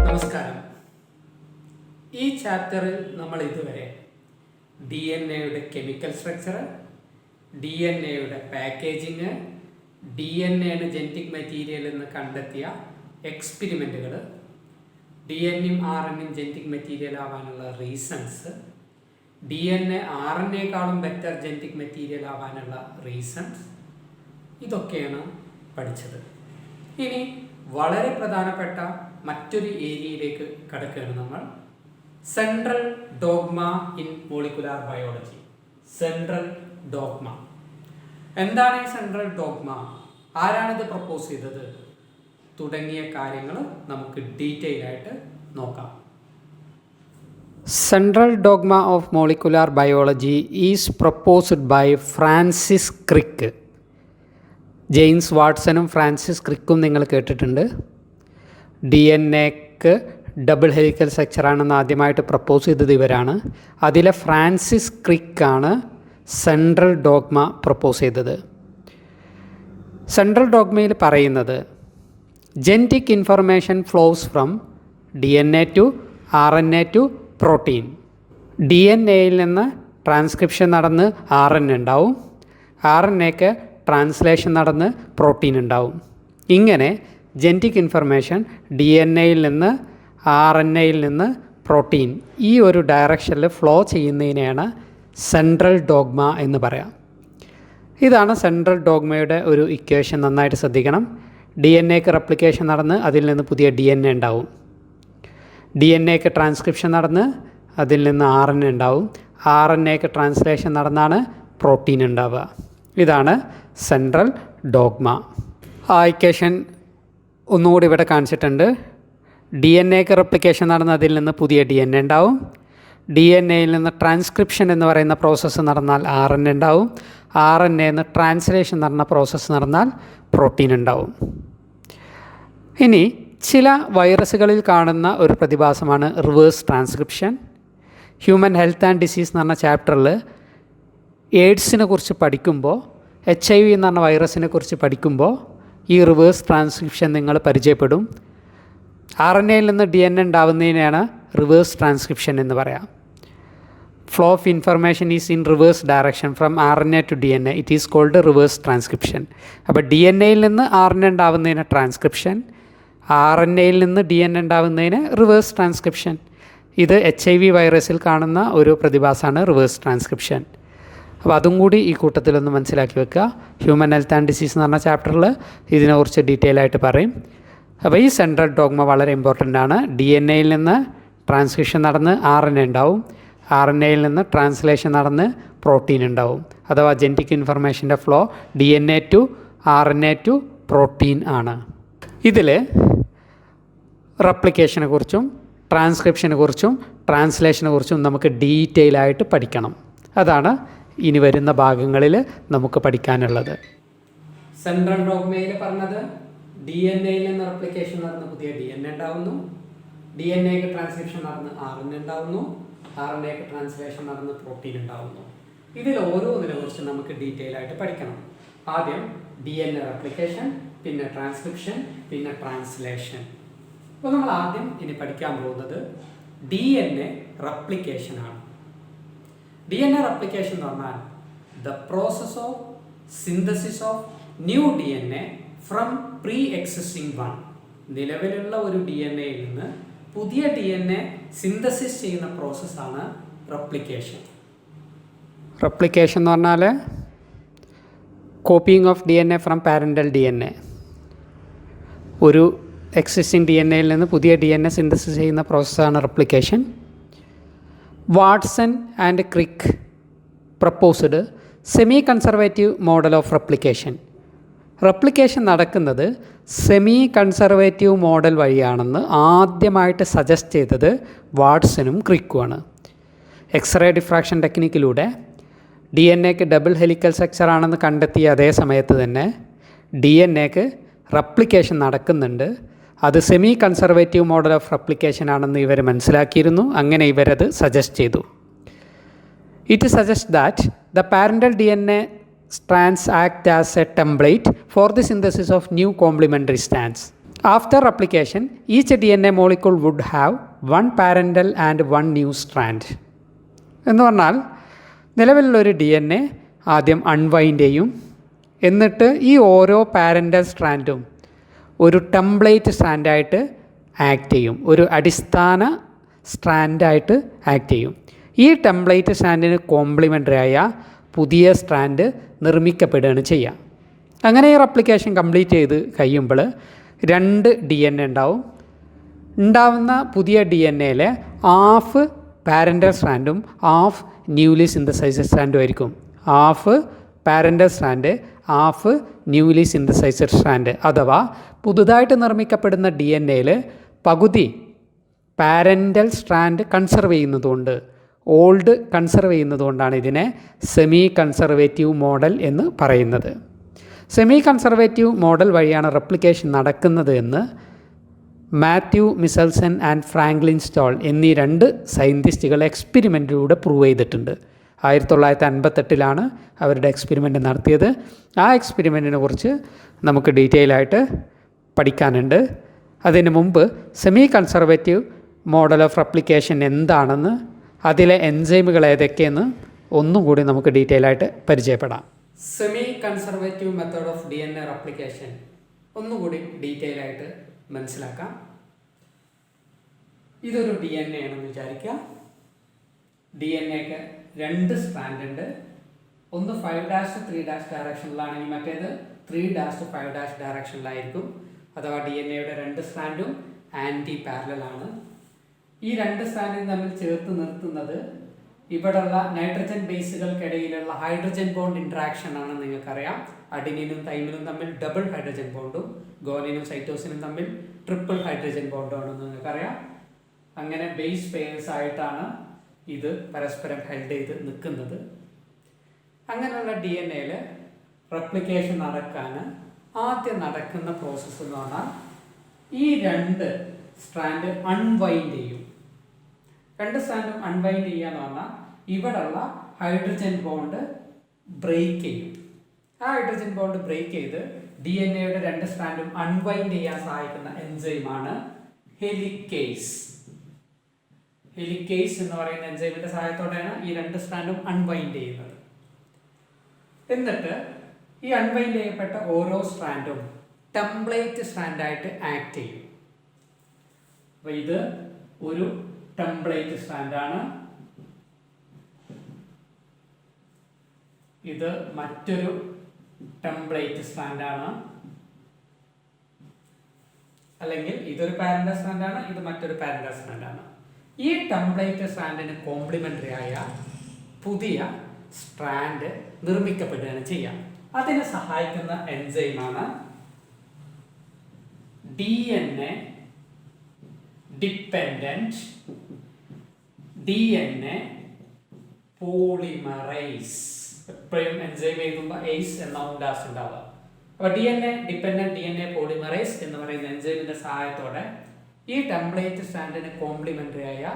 നമസ്കാരം. ഈ ചാപ്റ്ററിൽ നമ്മൾ ഇതുവരെ DNA-യുടെ കെമിക്കൽ സ്ട്രക്ചർ, DNA-യുടെ പാക്കേജിങ്, DNA ജനറ്റിക് മെറ്റീരിയൽ എന്ന് കണ്ടെത്തിയ എക്സ്പെരിമെൻറ്റുകൾ, DNA RNA ജനറ്റിക് മെറ്റീരിയൽ ആവാനുള്ള റീസൺസ്, DNA RNA-ക്കാളും ബെറ്റർ ജനറ്റിക് മെറ്റീരിയൽ ആവാനുള്ള റീസൺസ്, ഇതൊക്കെയാണ് പഠിച്ചത്. ഇനി വളരെ പ്രധാനപ്പെട്ട മറ്റൊരു ഏരിയയിലേക്ക് കടക്കുകയാണ് നമ്മൾ. Central dogma in molecular biology. Central dogma എന്താണ്? ഈ സെൻട്രൽ ഡോഗ്മ ആരാണിത് പ്രപ്പോസ് ചെയ്തത് തുടങ്ങിയ കാര്യങ്ങൾ നമുക്ക് ഡീറ്റെയിൽ ആയിട്ട് നോക്കാം. Central dogma of molecular biology is proposed by Francis Crick. James വാട്സണും ഫ്രാൻസിസ് ക്രിക്കും നിങ്ങൾ കേട്ടിട്ടുണ്ട്. DNA-ക്ക് ഡബിൾ ഹെലിക്കൽ സ്ട്രക്ചറാണെന്ന് ആദ്യമായിട്ട് പ്രപ്പോസ് ചെയ്തത് ഇവരാണ്. അതിലെ ഫ്രാൻസിസ് ക്രിക്കാണ് സെൻട്രൽ ഡോഗ്മ പ്രപ്പോസ് ചെയ്തത്. സെൻട്രൽ ഡോഗ്മയിൽ പറയുന്നത് genetic information flows from DNA to RNA to protein. DNA-യിൽ നിന്ന് ട്രാൻസ്ക്രിപ്ഷൻ നടന്ന് RNA ഉണ്ടാവും, RNA-ക്ക് ട്രാൻസ്ലേഷൻ നടന്ന് പ്രോട്ടീൻ ഉണ്ടാവും. ഇങ്ങനെ ജനറ്റിക് ഇൻഫർമേഷൻ DNA-യിൽ നിന്ന് RNA-യിൽ നിന്ന് പ്രോട്ടീൻ ഈ ഒരു ഡയറക്ഷനിൽ ഫ്ലോ ചെയ്യുന്നതിനെയാണ് സെൻട്രൽ ഡോഗ്മ എന്ന് പറയാം. ഇതാണ് സെൻട്രൽ ഡോഗ്മയുടെ ഒരു ഇക്വേഷൻ. നന്നായിട്ട് ശ്രദ്ധിക്കണം. DNA-ക്ക് റെപ്ലിക്കേഷൻ നടന്ന് അതിൽ നിന്ന് പുതിയ DNA ഉണ്ടാവും, DNA-ക്ക് ട്രാൻസ്ക്രിപ്ഷൻ നടന്ന് അതിൽ നിന്ന് RNA ഉണ്ടാവും, RNA-ക്ക് ട്രാൻസ്ലേഷൻ നടന്നാണ് പ്രോട്ടീൻ ഉണ്ടാവുക. ഇതാണ് സെൻട്രൽ ഡോഗ്മ. ആ ഇക്വേഷൻ ഒന്നുകൂടി ഇവിടെ കാണിച്ചിട്ടുണ്ട്. DNA-ക്ക് റെപ്ലിക്കേഷൻ നടന്ന് അതിൽ നിന്ന് പുതിയ DNA ഉണ്ടാവും, DNA-യിൽ നിന്ന് ട്രാൻസ്ക്രിപ്ഷൻ എന്ന് പറയുന്ന പ്രോസസ്സ് നടന്നാൽ RNA ഉണ്ടാവും, RNA-യിൽ നിന്ന് ട്രാൻസ്ലേഷൻ നടന്ന പ്രോസസ്സ് നടന്നാൽ പ്രോട്ടീൻ ഉണ്ടാവും. ഇനി ചില വൈറസുകളിൽ കാണുന്ന ഒരു പ്രതിഭാസമാണ് reverse transcription. Human health and disease എന്ന് പറഞ്ഞ ചാപ്റ്ററിൽ എയ്ഡ്സിനെ കുറിച്ച് പഠിക്കുമ്പോൾ, HIV എന്ന് പറഞ്ഞ വൈറസിനെ കുറിച്ച് പഠിക്കുമ്പോൾ ഈ റിവേഴ്സ് ട്രാൻസ്ക്രിപ്ഷൻ നിങ്ങൾ പരിചയപ്പെടും. RNA-യിൽ നിന്ന് DNA ഉണ്ടാവുന്നതിനെയാണ് റിവേഴ്സ് ട്രാൻസ്ക്രിപ്ഷൻ എന്ന് പറയാം. Flow of information is in reverse direction from RNA to DNA. It is called reverse transcription. അപ്പോൾ DNA-യിൽ നിന്ന് RNA ഉണ്ടാവുന്നതിന് ട്രാൻസ്ക്രിപ്ഷൻ, RNA-യിൽ നിന്ന് DNA ഉണ്ടാവുന്നതിന് റിവേഴ്സ് ട്രാൻസ്ക്രിപ്ഷൻ. ഇത് HIV വൈറസിൽ കാണുന്ന ഒരു പ്രതിഭാസമാണ് റിവേഴ്സ് ട്രാൻസ്ക്രിപ്ഷൻ. അപ്പോൾ അതും കൂടി ഈ കൂട്ടത്തിലൊന്ന് മനസ്സിലാക്കി വെക്കുക. ഹ്യൂമൻ ഹെൽത്ത് ആൻഡ് ഡിസീസ് എന്ന് പറഞ്ഞ ചാപ്റ്ററിൽ ഇതിനെക്കുറിച്ച് ഡീറ്റെയിൽ ആയിട്ട് പറയും. അപ്പോൾ ഈ സെൻട്രൽ ഡോഗ്മ വളരെ ഇമ്പോർട്ടൻ്റ് ആണ്. DNA-യിൽ നിന്ന് ട്രാൻസ്ക്രിപ്ഷൻ നടന്ന് RNA ഉണ്ടാവും, RNA-യിൽ നിന്ന് ട്രാൻസ്ലേഷൻ നടന്ന് പ്രോട്ടീൻ ഉണ്ടാവും. അഥവാ ജനറ്റിക് ഇൻഫർമേഷൻ്റെ flow DNA to RNA to protein ആണ്. ഇതിൽ റെപ്ലിക്കേഷനെ കുറിച്ചും ട്രാൻസ്ക്രിപ്ഷനെ കുറിച്ചും ട്രാൻസ്ലേഷനെ കുറിച്ചും നമുക്ക് ഡീറ്റെയിൽ ആയിട്ട് പഠിക്കണം. അതാണ് ഇനി വരുന്ന ഭാഗങ്ങളിൽ നമുക്ക് പഠിക്കാനുള്ളത്. സെൻട്രൽ ഡോഗ്മയിൽ പറഞ്ഞത് DNA-യിൽ നിന്ന് റെപ്ലിക്കേഷൻ നടന്ന് പുതിയ DNA ഉണ്ടാവുന്നു, DNA-ക്ക് ട്രാൻസ്ക്രിപ്ഷൻ നടന്ന് RNA ഉണ്ടാവുന്നു, RNA-ക്ക് ട്രാൻസ്ലേഷൻ നടന്ന് പ്രോട്ടീൻ ഉണ്ടാവുന്നു. ഇതിൽ ഓരോന്നിനെ കുറിച്ച് നമുക്ക് ഡീറ്റെയിൽ ആയിട്ട് പഠിക്കണം. ആദ്യം DNA റെപ്ലിക്കേഷൻ, പിന്നെ ട്രാൻസ്ക്രിപ്ഷൻ, പിന്നെ ട്രാൻസ്ലേഷൻ. അപ്പോൾ നമ്മൾ ആദ്യം ഇനി പഠിക്കാൻ പോകുന്നത് DNA റെപ്ലിക്കേഷനാണ്. DNA റെപ്ലിക്കേഷൻ എന്ന് പറഞ്ഞാൽ the process of synthesis of new DNA from pre existing one. നിലവിലുള്ള ഒരു DNA-യിൽ നിന്ന് പുതിയ DNA സിന്തസിസ് ചെയ്യുന്ന പ്രോസസ്സാണ് റെപ്ലിക്കേഷൻ. റെപ്ലിക്കേഷൻ എന്ന് പറഞ്ഞാൽ copying of DNA from parental DNA. ഒരു എക്സിസ്റ്റിംഗ് DNA-യിൽ നിന്ന് പുതിയ DNA സിന്തസിസ് ചെയ്യുന്ന പ്രോസസ്സാണ് replication. Watson and Crick proposed semi conservative model of replication. Replication നടക്കുന്നത് സെമി കൺസർവേറ്റീവ് മോഡൽ വഴിയാണെന്ന് ആദ്യമായിട്ട് സജസ്റ്റ് ചെയ്തത് വാട്സണും ക്രിക്കുമാണ്. എക്സ്റേ ഡിഫ്രാക്ഷൻ ടെക്നിക്കിലൂടെ DNA-ക്ക് ഡബിൾ ഹെലിക്കൽ സ്ട്രക്ചറാണെന്ന് കണ്ടെത്തിയ അതേ സമയത്ത് തന്നെ DNA-ക്ക് റെപ്ലിക്കേഷൻ നടക്കുന്നുണ്ട്. അത് semi conservative model of replication ആണെന്ന് ഇവർ മനസ്സിലാക്കിയിരുന്നു. അങ്ങനെ ഇവരത് സജസ്റ്റ് ചെയ്തു. It suggests that the parental DNA strands act as a template for the synthesis of new complementary strands. After replication, each DNA molecule would have one parental and one new strand. എന്ന് പറഞ്ഞാൽ നിലവിലുള്ളൊരു DNA ആദ്യം unwind ചെയ്യും, എന്നിട്ട് ഈ ഓരോ parental സ്ട്രാൻഡും ഒരു template സ്ട്രാൻഡായിട്ട് act ചെയ്യും, ഒരു അടിസ്ഥാന സ്ട്രാൻഡായിട്ട് ആക്ട് ചെയ്യും. ഈ ടെംപ്ലേറ്റ് സ്ട്രാൻഡിന് കോംപ്ലിമെൻ്ററി ആയ പുതിയ സ്ട്രാൻഡ് നിർമ്മിക്കപ്പെടുകയാണ് ചെയ്യുക. അങ്ങനെ ഈ റെപ്ലിക്കേഷൻ കംപ്ലീറ്റ് ചെയ്ത് കഴിയുമ്പോൾ 2 DNA ഉണ്ടാവും. ഉണ്ടാവുന്ന പുതിയ DNA ഹാഫ് പാരൻ്റൽ സ്ട്രാൻഡും ഹാഫ് ന്യൂലി സിന്തസൈസ്ഡ് സ്ട്രാൻഡും ആയിരിക്കും. Half parental strand, half newly synthesized strand. അഥവാ പുതുതായിട്ട് നിർമ്മിക്കപ്പെടുന്ന DNA പകുതി പാരൻ്റൽ സ്ട്രാൻഡ് കൺസർവ് ചെയ്യുന്നതുകൊണ്ട്, ഓൾഡ് കൺസർവ് ചെയ്യുന്നതുകൊണ്ടാണ് ഇതിനെ സെമി കൺസർവേറ്റീവ് മോഡൽ എന്ന് പറയുന്നത്. സെമി കൺസർവേറ്റീവ് മോഡൽ വഴിയാണ് റെപ്ലിക്കേഷൻ നടക്കുന്നത് എന്ന് Matthew Meselson and Franklin Stahl എന്നീ 2 സയൻറ്റിസ്റ്റുകൾ എക്സ്പെരിമെൻറ്റിലൂടെ പ്രൂവ് ചെയ്തിട്ടുണ്ട്. 1958 അവരുടെ എക്സ്പെരിമെൻ്റ് നടത്തിയത്. ആ എക്സ്പെരിമെൻറ്റിനെ കുറിച്ച് നമുക്ക് ഡീറ്റെയിൽ ആയിട്ട് പഠിക്കാനുണ്ട്. അതിന് മുമ്പ് semi conservative model of replication എന്താണെന്ന്, അതിലെ എൻസൈമുകൾ ഏതൊക്കെയെന്ന് ഒന്നും കൂടി നമുക്ക് ഡീറ്റെയിൽ ആയിട്ട് പരിചയപ്പെടാം. Semi conservative method of DNA replication ഒന്നുകൂടി ഡീറ്റെയിൽ ആയിട്ട് മനസ്സിലാക്കാം. ഇതൊരു DNA ആണെന്ന് വിചാരിക്കുക. DNAക്ക് 2 സ്ട്രാൻഡ് ഉണ്ട്. ഒന്ന് 5'3' ഡയറക്ഷനിലാണെങ്കിൽ മറ്റേത് 3'5' ഡയറക്ഷനിലായിരിക്കും. അഥവാ DNAയുടെ 2 സ്ട്രാൻഡും ആൻറ്റി പാരലലാണ്. ഈ 2 സ്ട്രാൻഡും തമ്മിൽ ചേർത്ത് നിർത്തുന്നത് ഇവിടെയുള്ള നൈട്രജൻ ബേസുകൾക്കിടയിലുള്ള ഹൈഡ്രജൻ ബോണ്ട് ഇൻട്രാക്ഷൻ ആണെന്ന് നിങ്ങൾക്കറിയാം. അഡിനിനും തൈമിനും തമ്മിൽ ഡബിൾ ഹൈഡ്രജൻ ബോണ്ടും ഗോനിനും സൈറ്റോസിനും തമ്മിൽ ട്രിപ്പിൾ ഹൈഡ്രജൻ ബോണ്ടും ആണെന്ന് നിങ്ങൾക്കറിയാം. അങ്ങനെ ബേസ് പെയർസ് ആയിട്ടാണ് ഇത് പരസ്പരം ഹെൽഡ് ചെയ്ത് നിൽക്കുന്നത്. അങ്ങനെയുള്ള DNA റെപ്ലിക്കേഷൻ നടക്കാൻ ആദ്യം നടക്കുന്ന പ്രോസസ്സ് എന്ന് പറഞ്ഞാൽ ഈ 2 സ്ട്രാൻഡ് അൺവൈൻഡ് ചെയ്യും. 2 സ്ട്രാൻഡും അൺവൈൻഡ് ചെയ്യുക എന്ന് പറഞ്ഞാൽ ഇവിടെയുള്ള ഹൈഡ്രജൻ ബോണ്ട് ബ്രേക്ക് ചെയ്യും. ആ ഹൈഡ്രജൻ ബോണ്ട് ബ്രേക്ക് ചെയ്ത് DNAയുടെ 2 സ്ട്രാൻഡും അൺവൈൻഡ് ചെയ്യാൻ സഹായിക്കുന്ന എൻസൈമാണ് ഹെലിക്കേസ്. ഹെലിക്കേസ് എന്ന് പറയുന്ന എൻസൈമിന്റെ സഹായത്തോടെയാണ് ഈ 2 സ്ട്രാൻഡും അൺവൈൻഡ് ചെയ്യുന്നത്. എന്നിട്ട് ഈ അൺവൈൻഡ് ചെയ്യപ്പെട്ട ഓരോ സ്ട്രാൻഡും ടെംപ്ലേറ്റ് സ്ട്രാൻഡായിട്ട് ആക്ട് ചെയ്യും. അപ്പോൾ ഇത് ഒരു ടെംപ്ലേറ്റ് സ്ട്രാൻഡാണ്, ഇത് മറ്റൊരു ടെംപ്ലേറ്റ് സ്ട്രാൻഡാണ്, അല്ലെങ്കിൽ ഇതൊരു പാരൻ്റൽ സ്ട്രാൻഡാണ്, ഇത് മറ്റൊരു പാരൻ്റൽ സ്ട്രാൻഡാണ്. ഈ ടെംപ്ലേറ്റ് സ്ട്രാൻഡിന് കോംപ്ലിമെൻ്ററി ആയ പുതിയ സ്ട്രാൻഡ് നിർമ്മിക്കപ്പെടുകയാണ് ചെയ്യുക. അതിനെ സഹായിക്കുന്ന എൻസൈമാണ് DNA ഡിപ്പെൻഡൻറ്റ് DNA പോളിമറൈസ്. എപ്പോഴും എൻസൈം എഴുതുമ്പോൾ എയ്സ് എന്ന ഉണ്ടാസ് ഉണ്ടാവുക. അപ്പോൾ DNA ഡിപ്പെൻഡൻറ്റ് DNA പോളിമറൈസ് എന്ന് പറയുന്ന എൻസൈമിൻ്റെ സഹായത്തോടെ ഈ ടെംപ്ലേറ്റ് സ്ട്രാൻഡിന് കോംപ്ലിമെൻ്ററി ആയ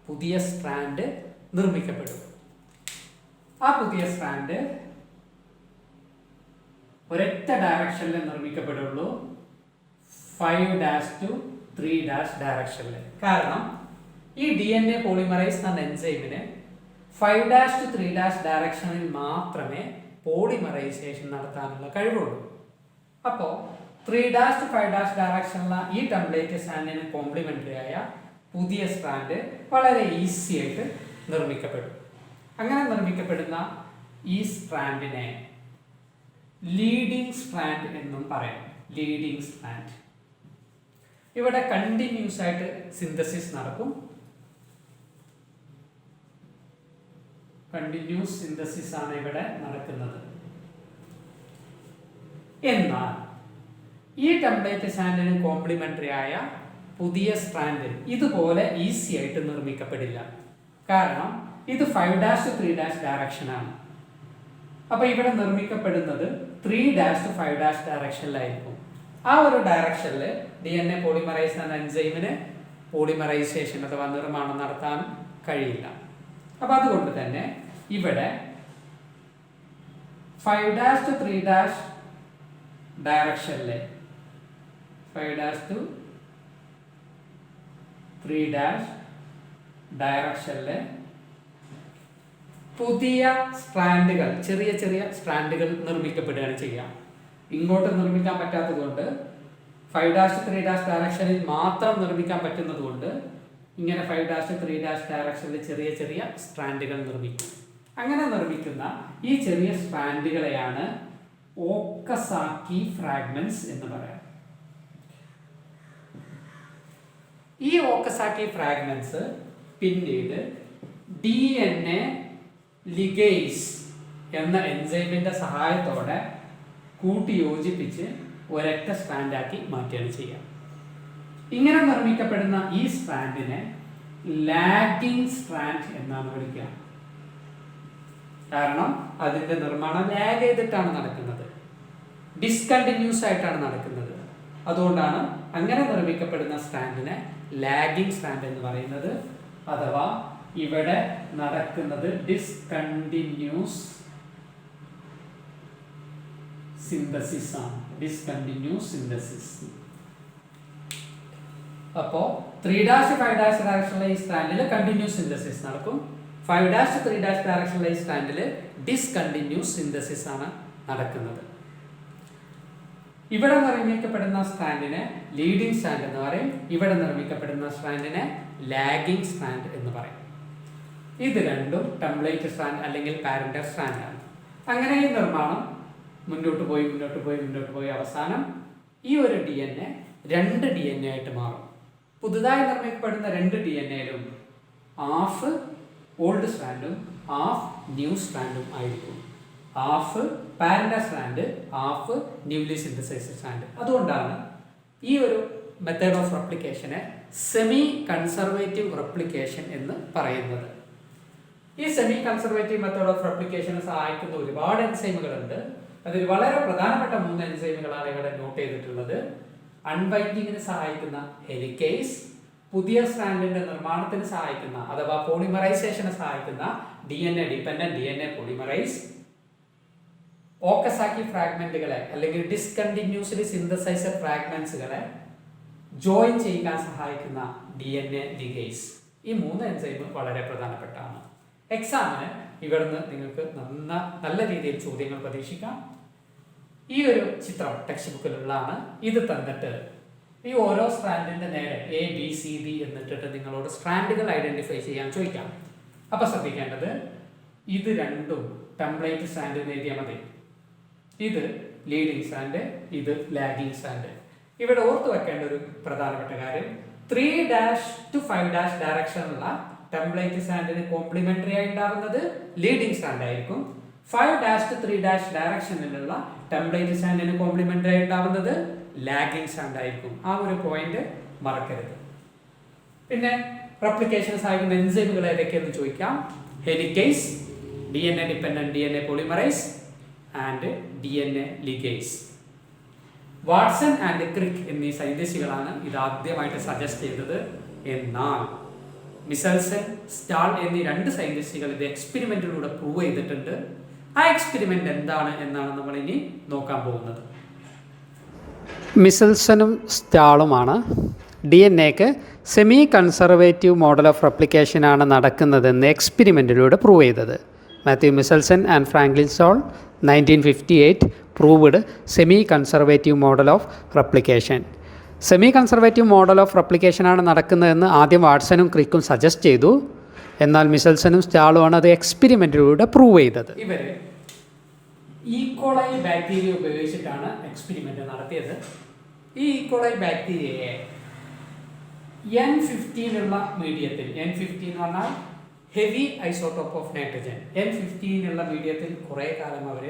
പുതിയ സ്ട്രാൻഡ് നിർമ്മിക്കപ്പെടും. ആ പുതിയ സ്ട്രാൻഡ് ഒരൊറ്റ ഡയറക്ഷനിൽ നിർമ്മിക്കപ്പെടുള്ളൂ, 5' to 3' ഡയറക്ഷനിൽ. കാരണം ഈ DNA പോളിമറൈസ് എന്ന എൻസൈമിന് 5' to 3' ഡയറക്ഷനിൽ മാത്രമേ പോളിമറൈസേഷൻ നടത്താനുള്ള കഴിവുള്ളൂ. അപ്പോൾ 3' to 5' ഡയറക്ഷനിലുള്ള ഈ ടെംപ്ലേറ്റ് സ്ട്രാൻഡിന് കോംപ്ലിമെൻ്ററി ആയ പുതിയ സ്ട്രാൻഡ് വളരെ ഈസി ആയിട്ട് നിർമ്മിക്കപ്പെടും. അങ്ങനെ നിർമ്മിക്കപ്പെടുന്ന ഈ സ്ട്രാൻഡിനെ ലീഡിംഗ് സ്ട്രാൻഡ് എന്നും പറയാം. Leading strand. ഇവിടെ കണ്ടിന്യൂസ് ആയിട്ട് സിന്തസിസ് നടക്കും. കണ്ടിന്യൂസ് സിന്തസിസ് ആണ് ഇവിടെ നടക്കുന്നത്. എന്നാൽ ഈ ടെംപ്ലേറ്റ് സ്ട്രാൻഡിന് കോംപ്ലിമെൻ്ററി ആയ പുതിയ സ്ട്രാൻഡ് ഇതുപോലെ ഈസി ആയിട്ട് നിർമ്മിക്കപ്പെടില്ല. കാരണം ഇത് 5' to 3' ഡയറക്ഷനാണ്. അപ്പോൾ ഇവിടെ നിർമ്മിക്കപ്പെടുന്നത് 3' to 5' ഡയറക്ഷനിലായിരിക്കും. ആ ഒരു ഡയറക്ഷനിൽ DNA പോളിമറൈസ് എന്ന എൻസൈമിന് പോളിമറൈസേഷൻ അഥവാ നിർമ്മാണം നടത്താൻ കഴിയില്ല. അപ്പോൾ അതുകൊണ്ട് തന്നെ ഇവിടെ 5' to 3' ഡയറക്ഷനിലെ 5' to 3' ഡയറക്ഷനിലെ പുതിയ സ്ട്രാൻഡുകൾ, ചെറിയ ചെറിയ സ്ട്രാൻഡുകൾ നിർമ്മിക്കപ്പെടുകയാണ് ചെയ്യുക. ഇങ്ങോട്ട് നിർമ്മിക്കാൻ പറ്റാത്തതുകൊണ്ട് 5' to 3' ഡയറക്ഷനിൽ മാത്രം നിർമ്മിക്കാൻ പറ്റുന്നത് കൊണ്ട് ഇങ്ങനെ 5' to 3' ഡയറക്ഷനിൽ ചെറിയ ചെറിയ സ്ട്രാൻഡുകൾ നിർമ്മിക്കും. അങ്ങനെ നിർമ്മിക്കുന്ന ഈ ചെറിയ സ്ട്രാൻഡുകളെയാണ് ഓക്കസാക്കി ഫ്രാഗ്മെന്റ്സ് എന്ന് പറയാം. ഈ ഓക്കസാക്കി ഫ്രാഗ്മെന്റ്സ് പിന്നീട് DNA ലിഗേസ് എന്ന എൻസൈമിന്റെ സഹായത്തോടെ കൂട്ടി യോജിപ്പിച്ച് ഒരൊറ്റ സ്ട്രാൻഡാക്കി മാറ്റുകയാണ് ചെയ്യുക. ഇങ്ങനെ നിർമ്മിക്കപ്പെടുന്ന ഈ സ്ട്രാൻഡിനെ ലാഗിങ് സ്ട്രാൻഡ് എന്നാണ് വിളിക്കുക. കാരണം അതിന്റെ നിർമ്മാണം ലാഗ് ചെയ്തിട്ടാണ് നടക്കുന്നത്, ഡിസ്കണ്ടിന്യൂസ് ആയിട്ടാണ് നടക്കുന്നത്. അതുകൊണ്ടാണ് അങ്ങനെ നിർമ്മിക്കപ്പെടുന്ന സ്ട്രാൻഡിനെ ലാഗിങ് സ്ട്രാൻഡ് എന്ന് പറയുന്നത്. അഥവാ ഇവിടെ നടക്കുന്നത് ഡിസ്കണ്ടിന്യൂസ് സിന്തസിസ് ആണ്. Discontinuous synthesis. അപ്പോ 3' 5' ഡയറക്ഷനിലെ ഈ സ്ട്രാൻഡിൽ കണ്ടിന്യൂസ് സിന്തസിസ് നടക്കും. 5' 3' ഡയറക്ഷനിലെ ഈ സ്ട്രാൻഡിൽ ഡിസ്കണ്ടിന്യൂസ് സിന്തസിസ് ആണ് നടക്കുന്നത്. ഇവിടെ നിർമ്മിക്കപ്പെടുന്ന സ്ട്രാൻഡിനെ ലീഡിംഗ് സ്ട്രാൻഡ് എന്ന് പറയും. ഇവിടെ നിർമ്മിക്കപ്പെടുന്ന സ്ട്രാൻഡിനെ ലാഗിംഗ് സ്ട്രാൻഡ് എന്ന് പറയും. ഇത് രണ്ടും ടെംപ്ലേറ്റ് സ്ട്രാൻഡ് അല്ലെങ്കിൽ പാരന്റൽ സ്ട്രാൻഡ് ആണ്. അങ്ങനെ ഈ നിർമ്മാണം മുന്നോട്ട് പോയി അവസാനം ഈ ഒരു DNA 2 DNA ആയിട്ട് മാറും. പുതുതായി നിർമ്മിക്കപ്പെടുന്ന 2 DNAയിലും ഹാഫ് ഓൾഡ് സ്ട്രാൻഡും ഹാഫ് ന്യൂ സ്ട്രാൻഡും ആയിരിക്കും. Half parental strand, half newly synthesized strand. അതുകൊണ്ടാണ് ഈ ഒരു മെത്തേഡ് ഓഫ് റെപ്ലിക്കേഷനെ സെമി കൺസർവേറ്റീവ് റെപ്ലിക്കേഷൻ എന്ന് പറയുന്നത്. ഈ സെമി കൺസർവേറ്റീവ് മെത്തേഡ് ഓഫ് റെപ്ലിക്കേഷനെ സഹായിക്കുന്ന ഒരുപാട് എൻസൈമുകളുണ്ട്. അതിൽ വളരെ പ്രധാനപ്പെട്ട 3 എൻസൈമുകളാണ് ഇവിടെ നോട്ട് ചെയ്തിട്ടുള്ളത്. അൺബൈൻഡിങ്ങിന് സഹായിക്കുന്ന ഹെലിക്കേസ്, പുതിയ സ്ട്രാൻഡിന്റെ നിർമ്മാണത്തിന് സഹായിക്കുന്ന അഥവാ പോളിമറൈസേഷന് സഹായിക്കുന്ന DNA ഡിപെൻഡന്റ് DNA പോളിമറൈസ്, ഓക്കസാക്കി ഫ്രാഗ്മെന്റുകളെ അല്ലെങ്കിൽ ഡിസ്കണ്ടിന്യൂസ്ലി സിന്തസൈസ്ഡ് ഫ്രാഗ്മെന്റ്സുകളെ ജോയിൻ ചെയ്യാൻ സഹായിക്കുന്ന DNA ലിഗേസ്. ഈ 3 എൻസൈമും വളരെ പ്രധാനപ്പെട്ടതാണ്. എക്സാമിന് ഇവിടുന്ന് നിങ്ങൾക്ക് നല്ല രീതിയിൽ ചോദ്യങ്ങൾ പ്രതീക്ഷിക്കാം. ഈ ഒരു ചിത്രം ടെക്സ്റ്റ് ബുക്കിലുള്ളതാണ്. ഇത് തന്നിട്ട് ഈ ഓരോ സ്ട്രാൻഡിന്റെ നേരെ ABCD എന്നിട്ടിട്ട് നിങ്ങളോട് സ്ട്രാൻഡുകൾ ഐഡന്റിഫൈ ചെയ്യാൻ ചോദിക്കാം. അപ്പൊ ശ്രദ്ധിക്കേണ്ടത്, ഇത് രണ്ടും ടെംപ്ലേറ്റ് സ്ട്രാൻഡ് എന്ന് എഴുതിയാൽ മതി. ഇത് ലീഡിംഗ് സ്ട്രാൻഡ്, ഇത് ലാഗിംഗ് സ്ട്രാൻഡ്. ഇവിടെ ഓർത്തു വെക്കേണ്ട ഒരു പ്രധാനപ്പെട്ട കാര്യം, 3' to 5' ഡയറക്ഷനുള്ള ടെംപ്ലേറ്റ് സ്ട്രാൻഡിന് കോംപ്ലിമെന്ററി ആയി ഉണ്ടാവുന്നത് ലീഡിംഗ് സ്ട്രാൻഡ് ആയിരിക്കും. 5' to 3' ഡയറക്ഷനിലുള്ള ടെംപ്ലേറ്റ് സ്ട്രാൻഡിന് കോംപ്ലിമെന്ററി ആയി ഉണ്ടാവുന്നത് ലാഗിംഗ് സ്ട്രാൻഡ് ആയിരിക്കും. ആ ഒരു പോയിന്റ് മറക്കരുത്. പിന്നെ റെപ്ലിക്കേഷൻ സഹായിക്കുന്ന എൻസൈമുകൾ ഏതൊക്കെയെന്ന് ചോദിക്കാം. Helicase, DNA dependent DNA polymerase and DNA ligase. Watson and Crick എന്നീ സൈന്റിസ്റ്റുകളാണ് ഇത് ആദ്യമായിട്ട് സജസ്റ്റ് ചെയ്തത്. എന്നാൽ മിസൽസൺ, സ്റ്റാൾ എന്നീ 2 സയന്റിസ്റ്റുകൾ ഇത് എക്സ്പെരിമെന്റിലൂടെ പ്രൂവ് ചെയ്തിട്ടുണ്ട്. ആ എക്സ്പെരിമെന്റ് എന്താണ് എന്നാണ് നമ്മൾ ഇനി നോക്കാൻ പോകുന്നത്. മിസൽസണും സ്റ്റാളുമാണ് DNA-ക്ക് സെമി കൺസർവേറ്റീവ് മോഡൽ ഓഫ് റെപ്ലിക്കേഷനാണ് നടക്കുന്നതെന്ന് എക്സ്പെരിമെന്റിലൂടെ പ്രൂവ് ചെയ്തത്. Matthew Meselson and Franklin Stahl 1958 proved semi conservative model of replication. Semi conservative model of replication ആണ് നടക്കുന്നതെന്ന് ആദ്യം വാട്സണും ക്രിക്കും സജസ്റ്റ് ചെയ്തു. എന്നാൽ മിസൽസണും സ്റ്റാളുമാണ് അത് എക്സ്പെരിമെന്റിലൂടെ പ്രൂവ് ചെയ്തത്. ഇവർ ഈക്കോളൈ ബാക്ടീരിയ ഉപയോഗിച്ചിട്ടാണ് എക്സ്പെരിമെന്റ് നടത്തിയത്. ഈ ഈക്കോളൈ ബാക്ടീരിയയെ N15 ഉള്ള മീഡിയത്തിൽ, N15 എന്ന് പറഞ്ഞാൽ heavy isotope of nitrogen, N15 ഉള്ള മീഡിയത്തിൽ കുറേ കാലം അവർ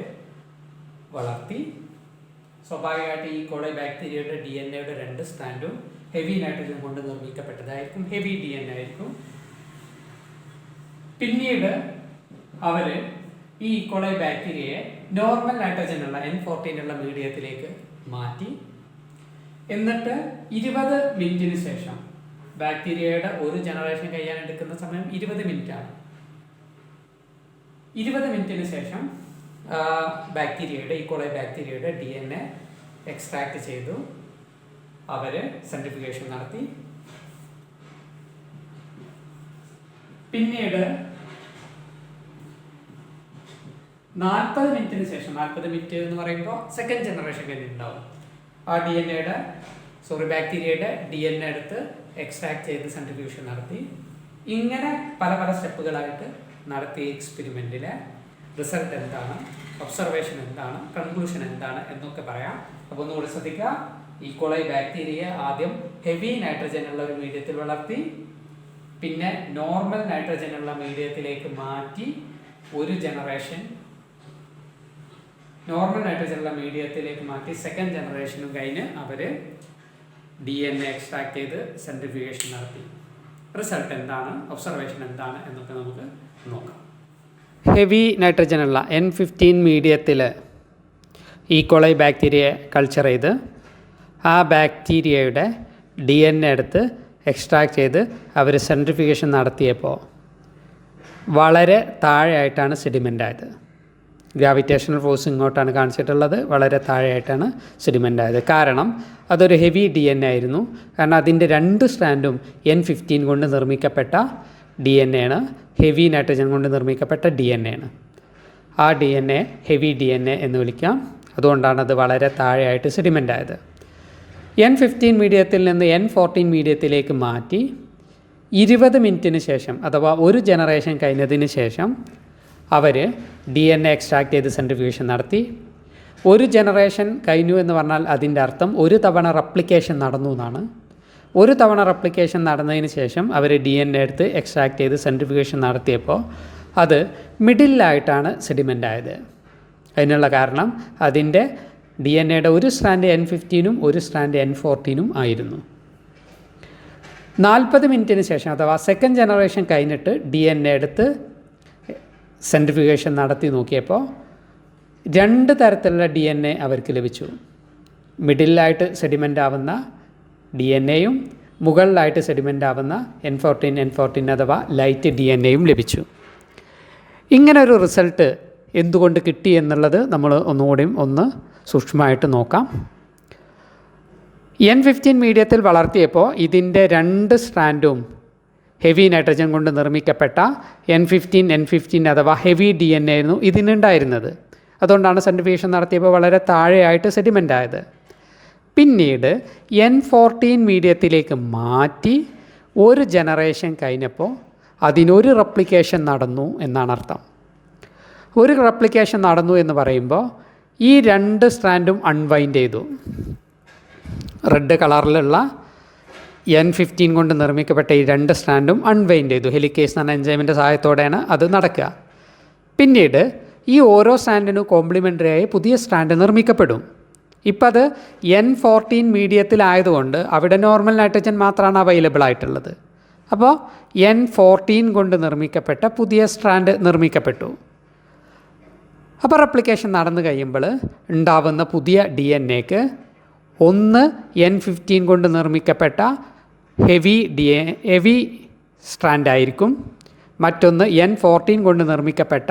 വളർത്തി. സ്വാഭാവികമായിട്ട് ഈ കോളൈ ബാക്ടീരിയയുടെ DNA-യുടെ 2 സ്ട്രാൻഡും ഹെവി നൈട്രജൻ കൊണ്ട് നിർമ്മിക്കപ്പെട്ടതായിരിക്കും, ഹെവി DNA ആയിരിക്കും. പിന്നീട് അവർ ഈ കോളൈ ബാക്ടീരിയയെ നോർമൽ നൈട്രജൻ ഉള്ള N14 ഉള്ള മീഡിയത്തിലേക്ക് മാറ്റി. എന്നിട്ട് 20 മിനിറ്റിന് ശേഷം, ബാക്ടീരിയയുടെ ഒരു ജനറേഷൻ കഴിയാൻ എടുക്കുന്ന സമയം 20 മിനിറ്റാണ്. 20 മിനിറ്റിന് ശേഷം ബാക്ടീരിയയുടെ ഈക്കോളൈ ബാക്ടീരിയയുടെ DNA എക്സ്ട്രാക്ട് ചെയ്തു. അവർ സെൻട്രിഫ്യൂഗേഷൻ നടത്തി. പിന്നീട് 40 മിനിറ്റിന് ശേഷം, 40 മിനിറ്റ് എന്ന് പറയുമ്പോൾ സെക്കൻഡ് ജനറേഷൻ കഴിഞ്ഞിട്ടുണ്ടാവും, ആ ബാക്ടീരിയയുടെ DNA എടുത്ത് എക്സ്ട്രാക്ട് ചെയ്ത് സെൻട്രിഫ്യൂഷൻ നടത്തി. ഇങ്ങനെ പല പല സ്റ്റെപ്പുകളായിട്ട് നടത്തിയ എക്സ്പെരിമെൻറ്റിലെ റിസൾട്ട് എന്താണ്, ഒബ്സർവേഷൻ എന്താണ്, കൺക്ലൂഷൻ എന്താണ് എന്നൊക്കെ പറയാം. അപ്പോൾ ഒന്നുകൂടി ശ്രദ്ധിക്കുക. ഈക്കോളൈ ബാക്ടീരിയ ആദ്യം ഹെവി നൈട്രജൻ ഉള്ള ഒരു മീഡിയത്തിൽ വളർത്തി, പിന്നെ നോർമൽ നൈട്രജൻ ഉള്ള മീഡിയത്തിലേക്ക് മാറ്റി, ഒരു ജനറേഷൻ നോർമൽ നൈട്രജൻ ഉള്ള മീഡിയത്തിലേക്ക് മാറ്റി, സെക്കൻഡ് ജനറേഷനും കഴിഞ്ഞ് അവർ DNA എക്സ്ട്രാക്ട് ചെയ്ത് സെൻട്രിഫ്യൂഗേഷൻ നടത്തി. റിസൾട്ട് എന്താണ്, ഒബ്സർവേഷൻ എന്താണ് എന്നൊക്കെ നമുക്ക് നോക്കാം. ഹെവി നൈട്രജൻ ഉള്ള N15 മീഡിയത്തിൽ ഈക്കോളൈ ബാക്ടീരിയ കൾച്ചർ ചെയ്ത് ആ ബാക്ടീരിയയുടെ DNA എടുത്ത് എക്സ്ട്രാക്ട് ചെയ്ത് അവർ സെൻട്രിഫ്യൂഗേഷൻ നടത്തിയപ്പോൾ വളരെ താഴെയായിട്ടാണ് സെഡിമെൻ്റ് ആയത്. ഗ്രാവിറ്റേഷണൽ ഫോഴ്സ് ഇങ്ങോട്ടാണ് കാണിച്ചിട്ടുള്ളത്, വളരെ താഴെയായിട്ടാണ് സെഡിമെൻ്റ് ആയത്. കാരണം അതൊരു ഹെവി DNA ആയിരുന്നു. കാരണം അതിൻ്റെ 2 സ്ട്രാൻഡും N15 കൊണ്ട് നിർമ്മിക്കപ്പെട്ട DNA ആണ്, ഹെവി നൈട്രജൻ കൊണ്ട് നിർമ്മിക്കപ്പെട്ട DNA ആണ്. ആ DNA ഹെവി DNA എന്ന് വിളിക്കാം. അതുകൊണ്ടാണ് അത് വളരെ താഴെയായിട്ട് സെഡിമെൻ്റ് ആയത്. N15 മീഡിയത്തിൽ നിന്ന് N14 മീഡിയത്തിലേക്ക് മാറ്റി 20 മിനിറ്റിന് ശേഷം, അഥവാ ഒരു ജനറേഷൻ കഴിഞ്ഞതിന് ശേഷം അവർ DNA എക്സ്ട്രാക്ട് ചെയ്ത് സെൻട്രിഫ്യൂഗേഷൻ നടത്തി. ഒരു ജനറേഷൻ കഴിഞ്ഞു എന്ന് പറഞ്ഞാൽ അതിൻ്റെ അർത്ഥം ഒരു തവണ റെപ്ലിക്കേഷൻ നടന്നു എന്നാണ്. ഒരു തവണ റെപ്ലിക്കേഷൻ നടന്നതിന് ശേഷം അവർ DNA എടുത്ത് എക്സ്ട്രാക്ട് ചെയ്ത് സെൻട്രിഫ്യൂഗേഷൻ നടത്തിയപ്പോൾ അത് മിഡിലായിട്ടാണ് സെഡിമെൻ്റ് ആയത്. അതിനുള്ള കാരണം അതിൻ്റെ DNAയുടെ ഒരു സ്ട്രാൻഡ് N15 ഒരു സ്ട്രാൻഡ് N14 ആയിരുന്നു. 40 മിനിറ്റിന് ശേഷം, അഥവാ സെക്കൻഡ് ജനറേഷൻ കഴിഞ്ഞിട്ട് DNA എടുത്ത് സെൻട്രിഫ്യൂഗേഷൻ നടത്തി നോക്കിയപ്പോൾ 2 തരത്തിലുള്ള DNA അവർക്ക് ലഭിച്ചു. മിഡിലായിട്ട് സെഡിമെൻ്റ് ആവുന്ന DNAയും മുകളിലായിട്ട് സെഡിമെൻ്റ് ആവുന്ന N14 അഥവാ ലൈറ്റ് DNAയും ലഭിച്ചു. ഇങ്ങനൊരു റിസൾട്ട് എന്തുകൊണ്ട് കിട്ടി എന്നുള്ളത് നമ്മൾ ഒന്നുകൂടിയും സൂക്ഷ്മമായിട്ട് നോക്കാം. N15 മീഡിയത്തിൽ വളർത്തിയപ്പോൾ ഇതിൻ്റെ 2 സ്ട്രാൻഡും ഹെവി നൈട്രജൻ കൊണ്ട് നിർമ്മിക്കപ്പെട്ട N15 അഥവാ ഹെവി DNA ആയിരുന്നു ഇതിനുണ്ടായിരുന്നത്. അതുകൊണ്ടാണ് സെൻട്രിഫ്യൂഗേഷൻ നടത്തിയപ്പോൾ വളരെ താഴെയായിട്ട് സെഡിമെൻ്റ് ആയത്. പിന്നീട് N14 മീഡിയത്തിലേക്ക് മാറ്റി ഒരു ജനറേഷൻ കഴിഞ്ഞപ്പോൾ അതിനൊരു റെപ്ലിക്കേഷൻ നടന്നു എന്നാണ് അർത്ഥം. ഒരു റെപ്ലിക്കേഷൻ നടന്നു എന്ന് പറയുമ്പോൾ ഈ 2 സ്ട്രാൻഡും അൺവൈൻഡ് ചെയ്തു. റെഡ് കളറിലുള്ള N15 കൊണ്ട് നിർമ്മിക്കപ്പെട്ട ഈ 2 സ്ട്രാൻഡും അൺവൈൻഡ് ചെയ്തു. ഹെലിക്കേസ് എന്ന എൻസൈമിൻ്റെ സഹായത്തോടെയാണ് അത് നടക്കുക. പിന്നീട് ഈ ഓരോ സ്ട്രാൻഡിനും കോംപ്ലിമെൻ്ററിയായി പുതിയ സ്ട്രാൻഡ് നിർമ്മിക്കപ്പെടും. ഇപ്പം അത് N14 മീഡിയത്തിലായതുകൊണ്ട് അവിടെ നോർമൽ നൈട്രജൻ മാത്രമാണ് അവൈലബിൾ ആയിട്ടുള്ളത്. അപ്പോൾ N14 കൊണ്ട് നിർമ്മിക്കപ്പെട്ട പുതിയ സ്ട്രാൻഡ് നിർമ്മിക്കപ്പെട്ടു. അപ്പോൾ റെപ്ലിക്കേഷൻ നടന്നു കഴിയുമ്പോൾ ഉണ്ടാവുന്ന പുതിയ DNAക്ക് ഒന്ന് N15 കൊണ്ട് നിർമ്മിക്കപ്പെട്ട ഹെവി സ്ട്രാൻഡ് ആയിരിക്കും, മറ്റൊന്ന് N14 കൊണ്ട് നിർമ്മിക്കപ്പെട്ട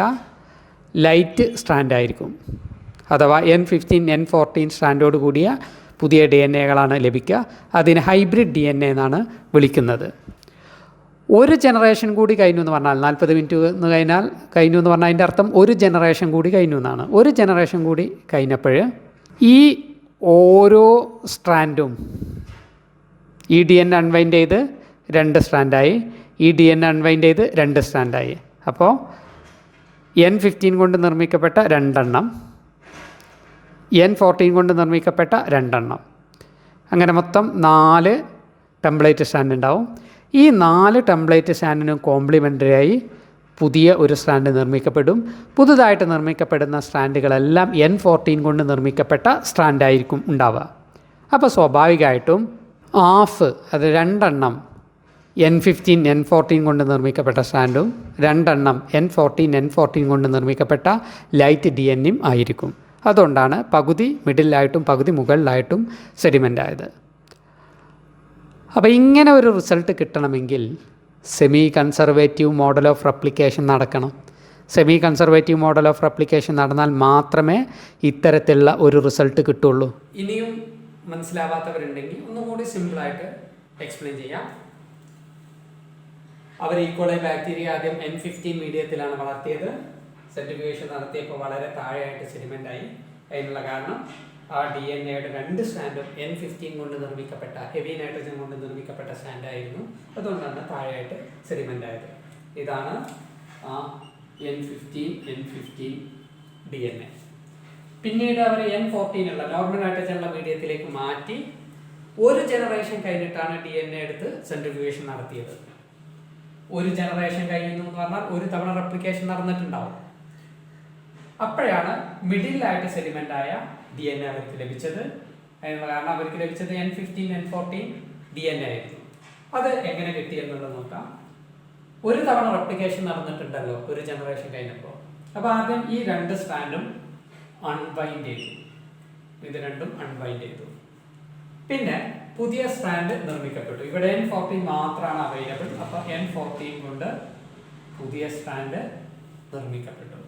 ലൈറ്റ് സ്ട്രാൻഡ് ആയിരിക്കും. അഥവാ N15 N14 സ്ട്രാൻഡോട് കൂടിയ പുതിയ DNAകളാണ് ലഭിക്കുക. അതിന് ഹൈബ്രിഡ് DNA എന്നാണ് വിളിക്കുന്നത്. ഒരു ജനറേഷൻ കൂടി കഴിഞ്ഞു എന്ന് പറഞ്ഞാൽ 40 മിനിറ്റ് കഴിഞ്ഞു എന്ന് പറഞ്ഞാൽ അതിൻ്റെ അർത്ഥം ഒരു ജനറേഷൻ കൂടി കഴിഞ്ഞു എന്നാണ്. ഒരു ജനറേഷൻ കൂടി കഴിഞ്ഞപ്പോൾ ഈ ഓരോ സ്ട്രാൻഡും ഈ DNA അൺവൈൻഡ് ചെയ്ത് 2 സ്ട്രാൻഡായി, ഈ DNA അൺവൈൻഡ് ചെയ്ത് 2 സ്ട്രാൻഡായി. അപ്പോൾ N15 കൊണ്ട് നിർമ്മിക്കപ്പെട്ട 2 എണ്ണം, N14 കൊണ്ട് നിർമ്മിക്കപ്പെട്ട 2 എണ്ണം, അങ്ങനെ മൊത്തം 4 ടെംപ്ലേറ്റ് സ്റ്റാൻഡ് ഉണ്ടാവും. ഈ 4 ടെംപ്ലേറ്റ് സ്റ്റാൻഡിനും കോംപ്ലിമെൻ്ററിയായി പുതിയ ഒരു സ്ട്രാൻഡ് നിർമ്മിക്കപ്പെടും. പുതുതായിട്ട് നിർമ്മിക്കപ്പെടുന്ന സ്ട്രാൻഡുകളെല്ലാം N14 കൊണ്ട് നിർമ്മിക്കപ്പെട്ട സ്ട്രാൻഡായിരിക്കും ഉണ്ടാവുക. അപ്പോൾ സ്വാഭാവികമായിട്ടും ഹാഫ്, അത് 2 എണ്ണം N15 N14 കൊണ്ട് നിർമ്മിക്കപ്പെട്ട സ്ട്രാൻഡും 2 എണ്ണം N14 കൊണ്ട് നിർമ്മിക്കപ്പെട്ട ലൈറ്റ് DNAയും ആയിരിക്കും. അതുകൊണ്ടാണ് പകുതി മിഡിലായിട്ടും പകുതി മുകളിലായിട്ടും സെഡിമെൻ്റ് ആയത്. അപ്പോൾ ഇങ്ങനെ ഒരു റിസൾട്ട് കിട്ടണമെങ്കിൽ semi conservative model of replication നടക്കണം. Semi conservative model of replication നടന്നാൽ മാത്രമേ ഇത്തരത്തിലുള്ള ഒരു റിസൾട്ട് കിട്ടുള്ളൂ. ഇനിയും മനസ്സിലാവാത്തവരുണ്ടെങ്കിൽ ഒന്നുകൂടി സിമ്പിളായിട്ട് എക്സ്പ്ലെയിൻ ചെയ്യാം. അവർ ഈക്കോളൈ ബാക്ടീരിയ ആദ്യം N15 മീഡിയത്തിലാണ് വളർത്തിയത്. സെൻട്രിഫ്യൂഗേഷൻ നടത്തിയപ്പോൾ വളരെ താഴെയായിട്ട് സെഡിമെൻ്റായി. അതിനുള്ള കാരണം ആ DNA-യുടെ 2 സ്റ്റാൻഡും N15 കൊണ്ട് നിർമ്മിക്കപ്പെട്ട ഹെവി നൈട്രജൻ കൊണ്ട് നിർമ്മിക്കപ്പെട്ട സ്റ്റാൻഡായിരുന്നു. അതുകൊണ്ടാണ് താഴെയായിട്ട് സെഡിമെൻ്റ് ആയത്. ഇതാണ് ആ N15 DNA. പിന്നീട് അവർ N14 ഉള്ള നോർമൽ നൈട്രജനുള്ള മീഡിയത്തിലേക്ക് മാറ്റി ഒരു ജനറേഷൻ കഴിഞ്ഞിട്ടാണ് DNA എടുത്ത് സെൻട്രിഫ്യൂഗേഷൻ നടത്തിയത്. ഒരു ജനറേഷൻ കഴിഞ്ഞു എന്ന് പറഞ്ഞാൽ ഒരു തവണ റെപ്ലിക്കേഷൻ നടന്നിട്ടുണ്ടാവും. അപ്പോഴാണ് മിഡിലായിട്ട് സെഡിമെൻ്റായ DNA അവർക്ക് ലഭിച്ചത്. അതിനുള്ള കാരണം അവർക്ക് ലഭിച്ചത് N15 N14 DNA ആയിരുന്നു. അത് എങ്ങനെ കിട്ടി എന്നുള്ളത് നോക്കാം. ഒരു തവണ റെപ്ലിക്കേഷൻ നടന്നിട്ടുണ്ടല്ലോ ഒരു ജനറേഷൻ കഴിഞ്ഞപ്പോൾ. അപ്പോൾ ആദ്യം ഈ 2 സ്ട്രാൻഡും അൺബൈൻഡ് ചെയ്തു. ഇത് രണ്ടും അൺബൈൻഡ് ചെയ്തു. പിന്നെ പുതിയ സ്ട്രാൻഡ് നിർമ്മിക്കപ്പെട്ടു. ഇവിടെ N14 മാത്രമാണ് അവൈലബിൾ. അപ്പോൾ N14 കൊണ്ട് പുതിയ സ്ട്രാൻഡ് നിർമ്മിക്കപ്പെട്ടു.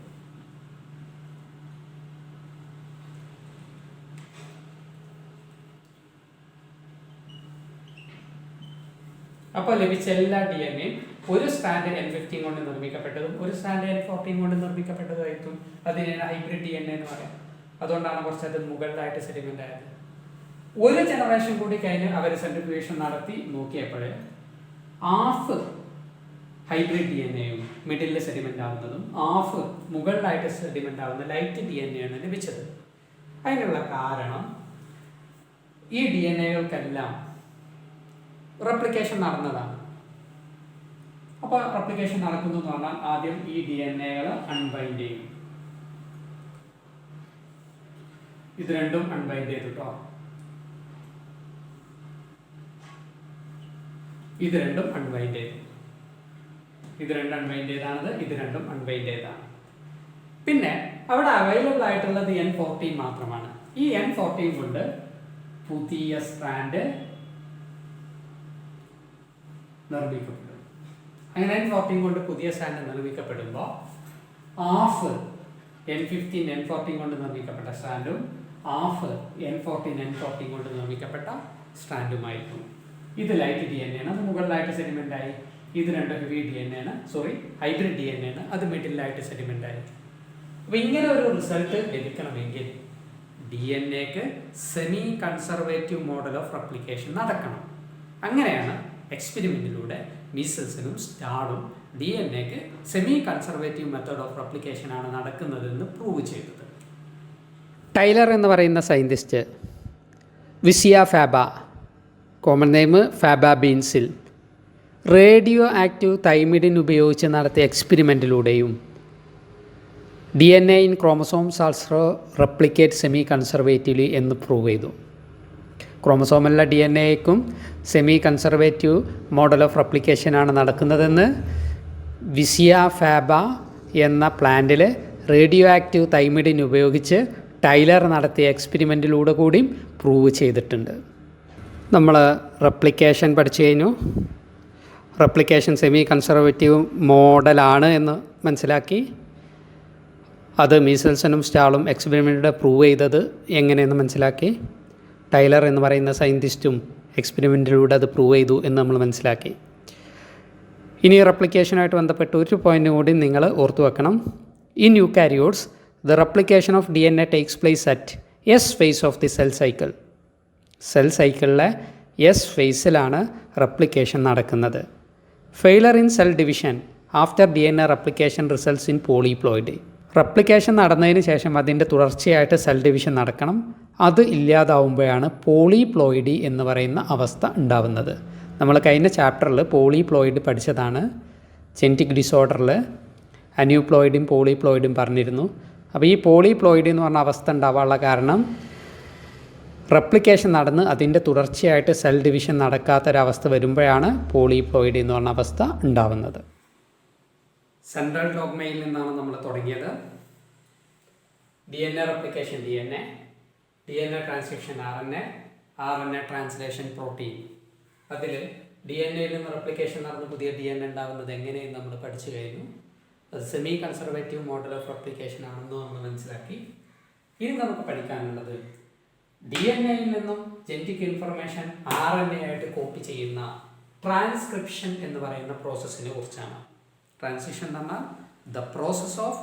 അപ്പോൾ ലഭിച്ച എല്ലാ DNA ഒരു സ്ട്രാൻഡ് N15 കൊണ്ട് നിർമ്മിക്കപ്പെട്ടതും ഒരു സ്ട്രാൻഡ് N14 കൊണ്ട് നിർമ്മിക്കപ്പെട്ടതുമായിരിക്കും. അതിനാണ് ഹൈബ്രിഡ് DNA എന്ന് പറയാം. അതുകൊണ്ടാണ് കുറച്ചത് മുകളിലായിട്ട് സെഡിമെൻ്റ് ആയത്. ഒരു ജനറേഷൻ കൂടി കഴിഞ്ഞ് അവർ സെൻട്രിഫ്യൂഗേഷൻ നടത്തി നോക്കിയപ്പോഴേ ഹാഫ് ഹൈബ്രിഡ് DNA-യും മിഡിലിൽ സെഡിമെൻ്റ് ആവുന്നതും ഹാഫ് മുകളിലായിട്ട് സെഡിമെൻ്റ് ആവുന്ന ലൈറ്റ് DNA-യാണ് ലഭിച്ചത്. അതിനുള്ള കാരണം ഈ DNA-കൾക്കെല്ലാം റെപ്ലിക്കേഷൻ നടന്നതാണ്. അപ്പോൾ റെപ്ലിക്കേഷൻ നടക്കുന്നു എന്ന് പറഞ്ഞാൽ ആദ്യം ഈ DNA-കൾ അൺബൈൻഡ് ചെയ്യും. ഇത് രണ്ടും അൺബൈൻഡ് ചെയ്തു കേട്ടോ. ഇത് രണ്ടും അൺബൈൻഡ് ചെയ്തു. ഇത് രണ്ടും അൺബൈൻഡ് ചെയ്താണത്. ഇത് രണ്ടും അൺബൈൻഡ് ചെയ്താണ്. പിന്നെ അവിടെ അവൈലബിൾ ആയിട്ടുള്ളത് N14 മാത്രമാണ്. ഈ N14 കൊണ്ട് പുതിയ സ്ട്രാൻഡ് നിർമ്മിക്കപ്പെടും. അങ്ങനെ N14 കൊണ്ട് പുതിയ സ്ട്രാൻഡ് നിർമ്മിക്കപ്പെടുമ്പോൾ ഹാഫ് N15 N14 കൊണ്ട് നിർമ്മിക്കപ്പെട്ട സ്ട്രാൻഡും ഹാഫ് N14 കൊണ്ട് നിർമ്മിക്കപ്പെട്ട സ്ട്രാൻഡുമായിരിക്കും. ഇത് ലൈറ്റ് DNA ആണ്. അത് മുകളിലായിട്ട് സെഡിമെൻ്റ് ആയി. ഇത് രണ്ടും ഹെവി DNA ആണ്. ഹൈബ്രിഡ് DNA ആണ്. അത് മിഡിലായിട്ട് സെഡിമെൻ്റ് ആയി. അപ്പോൾ ഇങ്ങനെ ഒരു റിസൾട്ട് ലഭിക്കണമെങ്കിൽ DNA-ക്ക് semi conservative model of replication നടക്കണം. അങ്ങനെയാണ് എക്സ്പെരിമെൻറ്റിലൂടെ മീസൽസിനും സ്റ്റാളും DNA-ക്ക് semi conservative method of replication ആണ് നടക്കുന്നതെന്ന് പ്രൂവ് ചെയ്തത്. ടൈലർ എന്ന് പറയുന്ന scientist Vicia faba, common name faba ബീൻസിൽ, റേഡിയോ ആക്റ്റീവ് തൈമിഡിൻ ഉപയോഗിച്ച് നടത്തിയ എക്സ്പെരിമെൻറ്റിലൂടെയും DNA in chromosomes also replicate semi conservatively എന്ന് പ്രൂവ് ചെയ്തു. ക്രോമസോമുള്ള DNA-ക്കും സെമി കൺസർവേറ്റീവ് മോഡൽ ഓഫ് റെപ്ലിക്കേഷനാണ് നടക്കുന്നതെന്ന് വിസിയ ഫാബ എന്ന പ്ലാന്റിൽ റേഡിയോ ആക്റ്റീവ് തൈമിഡിൻ ഉപയോഗിച്ച് ടൈലർ നടത്തിയ എക്സ്പെരിമെൻറ്റിലൂടെ കൂടിയും പ്രൂവ് ചെയ്തിട്ടുണ്ട്. നമ്മൾ റെപ്ലിക്കേഷൻ പഠിച്ചു കഴിഞ്ഞു. റെപ്ലിക്കേഷൻ സെമി കൺസർവേറ്റീവ് മോഡലാണ് എന്ന് മനസ്സിലാക്കി. അത് മീസൽസനും സ്റ്റാളും എക്സ്പെരിമെൻറ്റിലൂടെ പ്രൂവ് ചെയ്തത് എങ്ങനെയെന്ന് മനസ്സിലാക്കി. ടൈലർ എന്ന് പറയുന്ന സയൻറ്റിസ്റ്റും എക്സ്പെരിമെൻറ്റിലൂടെ അത് പ്രൂവ് ചെയ്തു എന്ന് നമ്മൾ മനസ്സിലാക്കി. ഇനി റെപ്ലിക്കേഷനായിട്ട് ബന്ധപ്പെട്ട് ഒരു പോയിൻ്റ് കൂടി നിങ്ങൾ ഓർത്തു വെക്കണം. In eukaryotes the replication of DNA takes place at S phase of the cell cycle. Cell സൈക്കിളിലെ എസ് ഫേസിലാണ് റെപ്ലിക്കേഷൻ നടക്കുന്നത്. Failure in cell division after DNA replication results in polyploid. Replication നടന്നതിന് ശേഷം അതിൻ്റെ തുടർച്ചയായിട്ട് സെൽ ഡിവിഷൻ നടക്കണം. അത് ഇല്ലാതാവുമ്പോഴാണ് polyploidy എന്ന് പറയുന്ന അവസ്ഥ ഉണ്ടാവുന്നത്. നമ്മൾ കഴിഞ്ഞ ചാപ്റ്ററിൽ പോളിപ്ലോയിഡ് പഠിച്ചതാണ്. ജെനറ്റിക് ഡിസോർഡറിൽ അന്യൂപ്ലോയിഡും പോളിപ്ലോയിഡും പറഞ്ഞിരുന്നു. അപ്പോൾ ഈ പോളിപ്ലോയിഡ് എന്ന് പറഞ്ഞ അവസ്ഥ ഉണ്ടാവാനുള്ള കാരണം റെപ്ലിക്കേഷൻ നടന്ന് അതിൻ്റെ തുടർച്ചയായിട്ട് സെൽ ഡിവിഷൻ നടക്കാത്തൊരവസ്ഥ വരുമ്പോഴാണ് പോളിപ്ലോയിഡ് എന്ന് പറഞ്ഞ അവസ്ഥ ഉണ്ടാവുന്നത്. സെൻട്രൽ ഡോഗ്മയിൽ നിന്നാണ് നമ്മൾ തുടങ്ങിയത്. DNA replication DNA transcription RNA translation protein. അതിൽ DNA-യിൽ നിന്ന് റെപ്ലിക്കേഷൻ നടന്ന് പുതിയ DNA ഉണ്ടാകുന്നത് എങ്ങനെയെന്ന് നമ്മൾ പഠിച്ചു കഴിഞ്ഞു. Semi conservative model of replication ആണെന്ന് നമ്മൾ മനസ്സിലാക്കി. ഇനി നമുക്ക് പഠിക്കാനുള്ളത് DNA-യിൽ നിന്നും ജനറ്റിക് ഇൻഫർമേഷൻ RNA ആയിട്ട് കോപ്പി ചെയ്യുന്ന ട്രാൻസ്ക്രിപ്ഷൻ എന്ന് പറയുന്ന പ്രോസസ്സിനെ കുറിച്ചാണ്. ട്രാൻസ്ക്രിപ്ഷൻ എന്ന് പറഞ്ഞാൽ the process of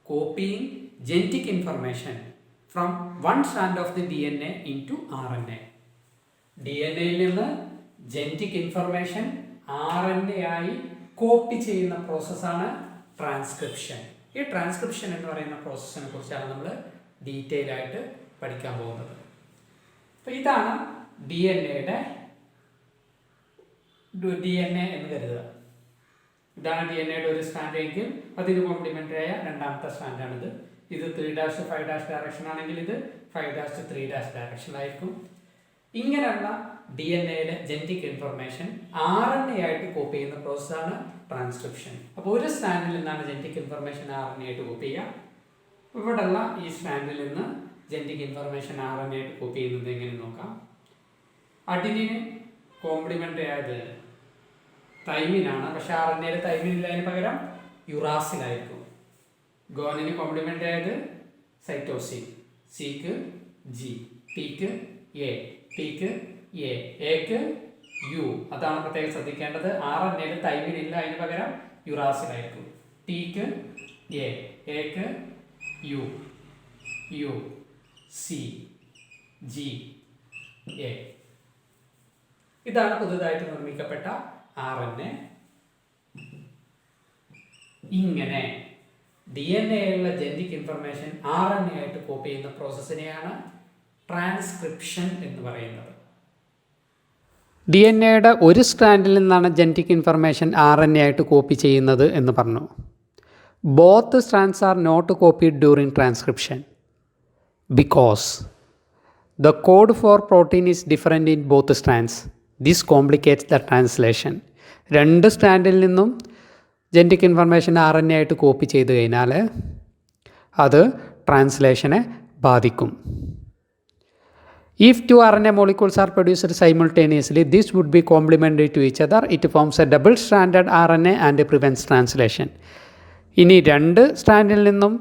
copying genetic information from one strand of the DNA into RNA. DNA-യിൽ നിന്ന് ജനറ്റിക് ഇൻഫർമേഷൻ RNA ആയി കോപ്പി ചെയ്യുന്ന പ്രോസസ്സാണ് ട്രാൻസ്ക്രിപ്ഷൻ. ഈ ട്രാൻസ്ക്രിപ്ഷൻ എന്ന് പറയുന്ന പ്രോസസ്സിനെ കുറിച്ചാണ് നമ്മൾ ഡീറ്റെയിൽ ആയിട്ട് പഠിക്കാൻ പോകുന്നത്. അപ്പോൾ ഇതാണ് DNA എന്ന് കരുതുക. ഇതാണ് DNA-യുടെ ഒരു സ്റ്റാൻഡ് എങ്കിൽ അതിന് കോംപ്ലിമെൻ്ററി ആയ രണ്ടാമത്തെ സ്റ്റാൻഡാണിത്. ഇത് 3' 5' ഡയറക്ഷൻ ആണെങ്കിൽ ഇത് 5' 3' ഡയറക്ഷൻ ആയിരിക്കും. ഇങ്ങനെയുള്ള DNA-യിലെ ജനറ്റിക് ഇൻഫർമേഷൻ RNA ആയിട്ട് കോപ്പി ചെയ്യുന്ന പ്രോസസ്സാണ് ട്രാൻസ്ക്രിപ്ഷൻ. അപ്പോൾ ഒരു സ്റ്റാൻഡിൽ നിന്നാണ് ജനറ്റിക് ഇൻഫർമേഷൻ RNA ആയിട്ട് കോപ്പി ചെയ്യുക. ഇവിടെയുള്ള ഈ സ്റ്റാൻഡിൽ നിന്ന് ജനറ്റിക് ഇൻഫർമേഷൻ RNA ആയിട്ട് കോപ്പി ചെയ്യുന്നത് എങ്ങനെ നോക്കാം. അഡിനിന് കോംപ്ലിമെൻ്ററി ആയത് തൈമിനാണ്, പക്ഷേ RNA-യിൽ തൈമിനില്ല, അതിന് പകരം യുറാസിലായിരിക്കും. ഗോനിന് കോംപ്ലിമെൻ്ററി ആയത് സൈറ്റോസിൻ, സിക്ക് G, tick A, tick A, എക്ക് U. അതാണ് പ്രത്യേകം ശ്രദ്ധിക്കേണ്ടത്. RNA-യിൽ തൈമിനില്ല, അതിന് പകരം യുറാസിലായിരിക്കും. ടിക്ക് A, എക്ക് U, U, C, G, A. ഇതാണ് പുതുതായിട്ട് നിർമ്മിക്കപ്പെട്ട RNA. ഇങ്ങനെ DNA-യിലുള്ള ജനറ്റിക് ഇൻഫർമേഷൻ RNA ആയിട്ട് കോപ്പി ചെയ്യുന്ന പ്രോസസ്സിനെയാണ് ട്രാൻസ്ക്രിപ്ഷൻ എന്ന് പറയുന്നത്. DNA-യുടെ ഒരു സ്ട്രാൻഡിൽ നിന്നാണ് ജനറ്റിക് ഇൻഫർമേഷൻ RNA ആയിട്ട് കോപ്പി ചെയ്യുന്നത് എന്ന് പറഞ്ഞു. Both strands are not copied during transcription because the code for protein is different in both strands. This complicates the translation. രണ്ട് സ്ട്രാൻഡിൽ നിന്നും ജനറ്റിക് ഇൻഫർമേഷൻ RNA ആയിട്ട് കോപ്പി ചെയ്ത് കഴിഞ്ഞാൽ അത് ട്രാൻസ്ലേഷനെ ബാധിക്കും. If two RNA molecules are produced simultaneously, this would be complementary to each other. It forms a double-stranded RNA and prevents translation. ഇനി രണ്ട് സ്ട്രാൻഡിൽ നിന്നും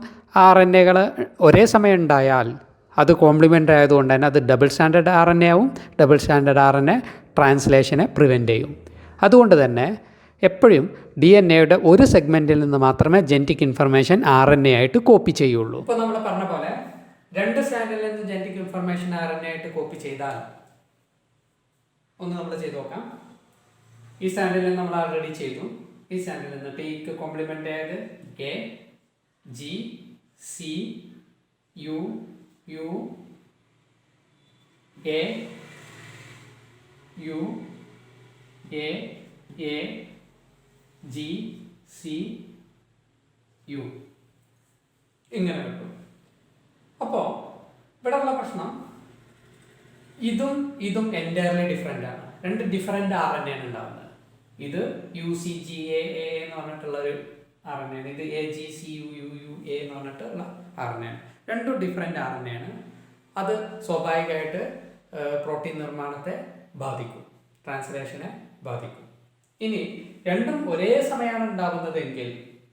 RNA-കൾ ഒരേ സമയം ഉണ്ടായാൽ അത് കോംപ്ലിമെൻ്ററി ആയതുകൊണ്ട് തന്നെ അത് ഡബിൾ സ്റ്റാൻഡേർഡ് RNA ആവും. ഡബിൾ സ്റ്റാൻഡേർഡ് RNA ട്രാൻസ്ലേഷനെ പ്രിവെൻറ്റ് ചെയ്യും. അതുകൊണ്ട് തന്നെ എപ്പോഴും DNA-യുടെ ഒരു സെഗ്മെൻറ്റിൽ നിന്ന് മാത്രമേ ജനറ്റിക് ഇൻഫർമേഷൻ RNA ആയിട്ട് കോപ്പി ചെയ്യുള്ളൂ. ഇപ്പോൾ നമ്മൾ പറഞ്ഞ പോലെ രണ്ട് സ്റ്റാൻഡിൽ നിന്ന് ജനറ്റിക് ഇൻഫർമേഷൻ RNA ആയിട്ട് കോപ്പി ചെയ്താൽ ഒന്ന് നമ്മൾ ചെയ്ത് നോക്കാം. ഈ സ്റ്റാൻഡിൽ നിന്ന് നമ്മൾ ആൾറെഡി ചെയ്തു. ഈ സ്റ്റാൻഡിൽ നിന്ന് ടിക്ക് കോംപ്ലിമെൻ്റ് ആയത് A, G, C, U, U, A, U, A, A, G, C, U. ഇങ്ങനെ കിട്ടും. അപ്പോൾ ഇവിടെയുള്ള പ്രശ്നം ഇതും എൻറ്റയർലി ഡിഫറെൻ്റ് ആണ്. രണ്ട് ഡിഫറെൻ്റ് RNA ആണ് ഉണ്ടാകുന്നത്. ഇത് UCGA എന്ന് പറഞ്ഞിട്ടുള്ളൊരു RNA ആണ്. ഇത് AGCUUA എന്ന് പറഞ്ഞിട്ടുള്ള RNA ആണ്. രണ്ടും ഡിഫറെൻ്റ് RNA ആണ്. അത് സ്വാഭാവികമായിട്ട് പ്രോട്ടീൻ നിർമ്മാണത്തെ ബാധിക്കും, ട്രാൻസ്ലേഷനെ ബാധിക്കും. ഇനി രണ്ടും ഒരേ സമയമാണ് ഉണ്ടാകുന്നതെങ്കിൽ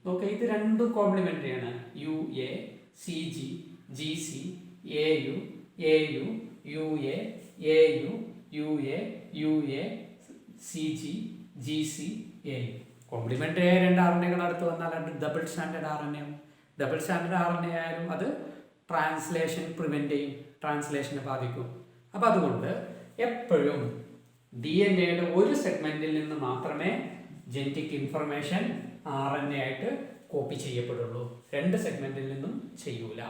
നോക്കുക, ഇത് രണ്ടും കോംപ്ലിമെൻ്ററി ആണ്. UA, CG, GC, AU, AU, UA, AU, UA, UA, CG, GC, AU. Complementary ആയ രണ്ട് RNA-കൾ അടുത്ത് വന്നാൽ രണ്ട് double stranded RNA. Double stranded RNA ആയാലും അത് ട്രാൻസ്ലേഷൻ പ്രിവെൻറ്റ് ചെയ്യും, ട്രാൻസ്ലേഷനെ ബാധിക്കും. അപ്പോൾ അതുകൊണ്ട് എപ്പോഴും DNA-യുടെ ഒരു സെഗ്മെൻറ്റിൽ നിന്ന് മാത്രമേ ജനറ്റിക് ഇൻഫർമേഷൻ RNA ആയിട്ട് കോപ്പി ചെയ്യപ്പെടുള്ളൂ. രണ്ട് സെഗ്മെൻറ്റിൽ നിന്നും ചെയ്യൂല.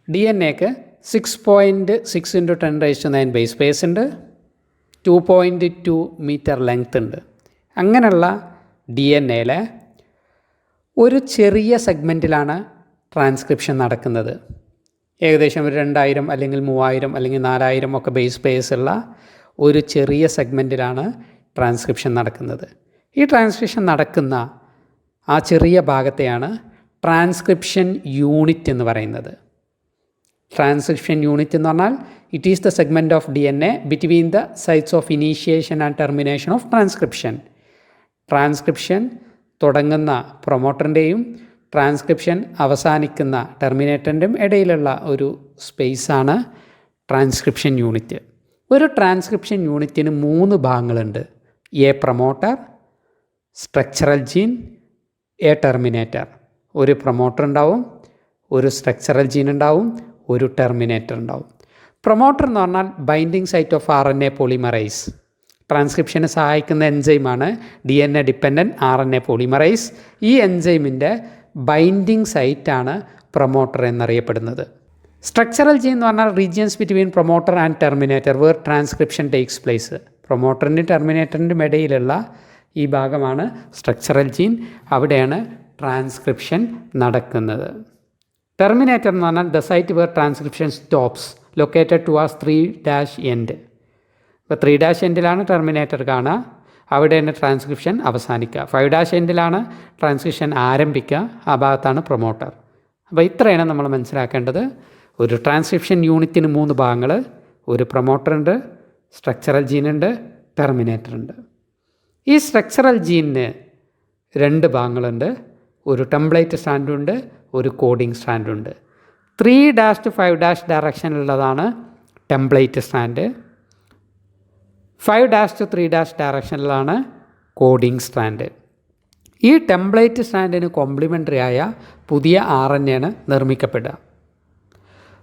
DNA-ക്ക് 6.6 × 10⁻⁹ ബേസ് സ്പേസ് ഉണ്ട്, 2.2 മീറ്റർ ലെങ്ത് ഉണ്ട്. അങ്ങനെയുള്ള DNA-യിലെ ഒരു ചെറിയ സെഗ്മെൻറ്റിലാണ് ട്രാൻസ്ക്രിപ്ഷൻ നടക്കുന്നത്. ഏകദേശം ഒരു 2000 അല്ലെങ്കിൽ 3000 അല്ലെങ്കിൽ 4000 ഒക്കെ ബേസ് സ്പേസ് ഉള്ള ഒരു ചെറിയ സെഗ്മെൻറ്റിലാണ് ട്രാൻസ്ക്രിപ്ഷൻ നടക്കുന്നത്. ഈ ട്രാൻസ്ക്രിപ്ഷൻ നടക്കുന്ന ആ ചെറിയ ഭാഗത്തെയാണ് ട്രാൻസ്ക്രിപ്ഷൻ യൂണിറ്റ് എന്ന് പറയുന്നത്. ട്രാൻസ്ക്രിപ്ഷൻ യൂണിറ്റ് എന്ന് പറഞ്ഞാൽ it is the segment of DNA between the sites of initiation and termination of transcription. Transcription തുടങ്ങുന്ന പ്രൊമോട്ടറിൻ്റെയും ട്രാൻസ്ക്രിപ്ഷൻ അവസാനിക്കുന്ന ടെർമിനേറ്ററിൻ്റെയും ഇടയിലുള്ള ഒരു സ്പേസാണ് ട്രാൻസ്ക്രിപ്ഷൻ യൂണിറ്റ്. ഒരു ട്രാൻസ്ക്രിപ്ഷൻ യൂണിറ്റിന് 3 ഭാഗങ്ങളുണ്ട്: a promoter, structural gene, a terminator. ഒരു പ്രൊമോട്ടർ ഉണ്ടാവും, ഒരു സ്ട്രക്ചറൽ ജീൻ ഉണ്ടാവും, ഒരു ടെർമിനേറ്റർ ഉണ്ടാവും. പ്രൊമോട്ടർ എന്ന് പറഞ്ഞാൽ binding site of RNA polymerase. ട്രാൻസ്ക്രിപ്ഷന് സഹായിക്കുന്ന എൻസൈമാണ് DNA ഡിപ്പെൻഡൻറ്റ് RNA പോളിമറൈസ്. ഈ എൻസൈമിൻ്റെ ബൈൻഡിങ് സൈറ്റാണ് പ്രൊമോട്ടർ എന്നറിയപ്പെടുന്നത്. സ്ട്രക്ചറൽ ജീൻ എന്ന് പറഞ്ഞാൽ regions between promoter and terminator where transcription takes place. പ്രൊമോട്ടറിൻ്റെയും ടെർമിനേറ്ററിൻ്റെയും ഇടയിലുള്ള ഈ ഭാഗമാണ് സ്ട്രക്ചറൽ ജീൻ. അവിടെയാണ് ട്രാൻസ്ക്രിപ്ഷൻ നടക്കുന്നത്. ടെർമിനേറ്റർ എന്ന് പറഞ്ഞാൽ the site where transcription stops located towards 3' end. ഇപ്പോൾ 3' എൻഡിലാണ് ടെർമിനേറ്റർ കാണുക, അവിടെയാണ് ട്രാൻസ്ക്രിപ്ഷൻ അവസാനിക്കുക. 5' എൻഡിലാണ് ട്രാൻസ്ക്രിപ്ഷൻ ആരംഭിക്കുക, ആ ഭാഗത്താണ് പ്രൊമോട്ടർ. അപ്പോൾ ഇത്രയാണ് നമ്മൾ മനസ്സിലാക്കേണ്ടത്. ഒരു ട്രാൻസ്ക്രിപ്ഷൻ യൂണിറ്റിന് 3 ഭാഗങ്ങൾ: ഒരു പ്രൊമോട്ടറുണ്ട്, സ്ട്രക്ചറൽ ജീനുണ്ട്, ടെർമിനേറ്റർ ഉണ്ട്. ഈ സ്ട്രക്ചറൽ ജീനിന് 2 ഭാഗങ്ങളുണ്ട്: ഒരു ടെംപ്ലേറ്റ് സ്റ്റാൻഡുണ്ട്, ഒരു കോഡിംഗ് സ്റ്റാൻഡുണ്ട്. 3' to 5' ഡയറക്ഷനിലുള്ളതാണ് ടെംപ്ലേറ്റ് സ്റ്റാൻഡ്. 5' to 3' ഡയറക്ഷനിലാണ് കോഡിംഗ് സ്റ്റാൻഡ്. ഈ ടെംപ്ലേറ്റ് സ്റ്റാൻഡിന് കോംപ്ലിമെൻ്ററി ആയ പുതിയ RNA ആണ് നിർമ്മിക്കപ്പെടുക.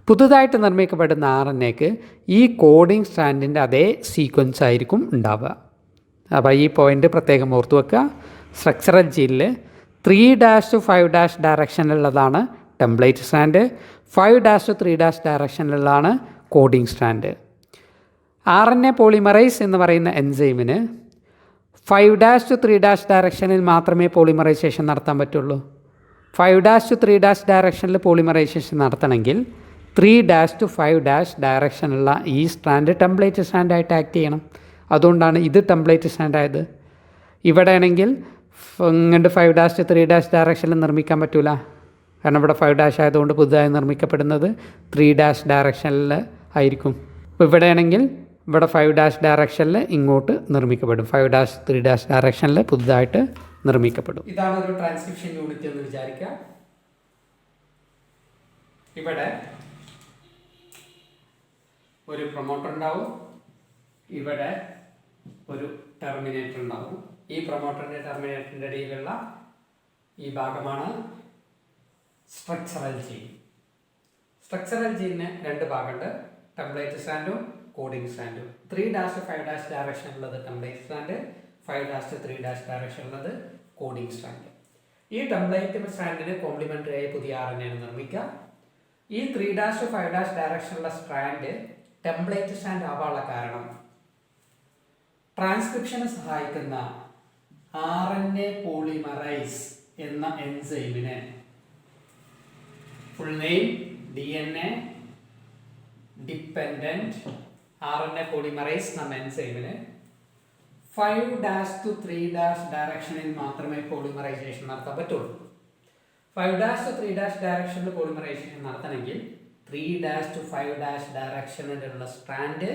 പുതുതായിട്ട് നിർമ്മിക്കപ്പെടുന്ന RNAക്ക് ഈ കോഡിംഗ് സ്റ്റാൻഡിൻ്റെ അതേ സീക്വൻസ് ആയിരിക്കും ഉണ്ടാവുക. അപ്പോൾ ഈ പോയിൻ്റ് പ്രത്യേകം ഓർത്തു വെക്കുക. സ്ട്രക്ചറൽ ജീനിൽ 3' to 5' ഡയറക്ഷനിലുള്ളതാണ് ടെംപ്ലേറ്റ് സ്റ്റാൻഡ്, 5' to 3' ഡയറക്ഷനിലുള്ളതാണ് കോഡിംഗ് സ്റ്റാൻഡ്. RNA പോളിമറൈസ് എന്ന് പറയുന്ന എൻസൈമിന് 5' to 3' ഡയറക്ഷനിൽ മാത്രമേ പോളിമറൈസേഷൻ നടത്താൻ പറ്റുള്ളൂ. 5' to 3' ഡയറക്ഷനിൽ പോളിമറൈസേഷൻ നടത്തണമെങ്കിൽ 3' to 5' ഡയറക്ഷനുള്ള ഈ സ്റ്റാൻഡ് ടെംപ്ലേറ്റ് സ്റ്റാൻഡായിട്ട് ആക്ട് ചെയ്യണം. അതുകൊണ്ടാണ് ഇത് ടെംപ്ലേറ്റ് സ്റ്റാൻഡായത്. ഇവിടെ ആണെങ്കിൽ ഇങ്ങോട്ട് 5' to 3' ഡയറക്ഷനിൽ നിർമ്മിക്കാൻ പറ്റില്ല, കാരണം ഇവിടെ 5' ആയതുകൊണ്ട് പുതുതായി നിർമ്മിക്കപ്പെടുന്നത് 3' ഡയറക്ഷനിൽ ആയിരിക്കും. അപ്പോൾ ഇവിടെ ആണെങ്കിൽ ഇവിടെ 5' ഡയറക്ഷനിൽ ഇങ്ങോട്ട് നിർമ്മിക്കപ്പെടും, 5' 3' ഡയറക്ഷനിൽ പുതുതായിട്ട് നിർമ്മിക്കപ്പെടും. ഇതാണ് ഒരു ട്രാൻസ്ക്രിപ്ഷൻ യൂണിറ്റ് എന്ന് വിചാരിക്കുക. ഇവിടെ ഒരു പ്രൊമോട്ടർ ഉണ്ടാവും, ഇവിടെ ഒരു ടെർമിനേറ്റർ ഉണ്ടാവും. ഈ പ്രൊമോട്ടറിൻ്റെ ടെർമിനേറ്ററിൻ്റെ ഇടയിലുള്ള ഈ ഭാഗമാണ് സ്ട്രക്ചറൽ ജീൻ. സ്ട്രക്ചറൽ ജീനിന് 2 ഭാഗമുണ്ട്: ടെംപ്ലേറ്റ് സ്റ്റാൻഡും കോഡിംഗ് സ്റ്റാൻഡും. 3' to 5' ഡയറക്ഷനുള്ളത് ടെംപ്ലേറ്റ് സ്റ്റാൻഡ്, 5' to 3' ഡയറക്ഷനുള്ളത് കോഡിംഗ് സ്റ്റാൻഡ്. ഈ ടെംപ്ലേറ്റ് സ്റ്റാൻഡിന് കോംപ്ലിമെൻ്ററി ആയി പുതിയ RNA ആണ് നിർമ്മിക്കുക. ഈ 3' to 5' ഡയറക്ഷനുള്ള സ്റ്റാൻഡ് ടെംപ്ലേറ്റ് സ്റ്റാൻഡ് ആവാനുള്ള കാരണം ട്രാൻസ്ക്രിപ്ഷന് സഹായിക്കുന്ന RNA പോളിമറൈസ് എന്ന എൻസൈമിനെ, full name DNA dependent RNA polymerase എന്ന എൻസൈമിന് 5' to 3' ഡയറക്ഷനിൽ മാത്രമേ പോളിമറൈസേഷൻ നടത്താൻ പറ്റുള്ളൂ. 5' to 3' ഡയറക്ഷനിൽ പോളിമറൈസേഷൻ നടത്തണമെങ്കിൽ 3' to 5' ഡയറക്ഷനിലുള്ള സ്റ്റാൻഡ്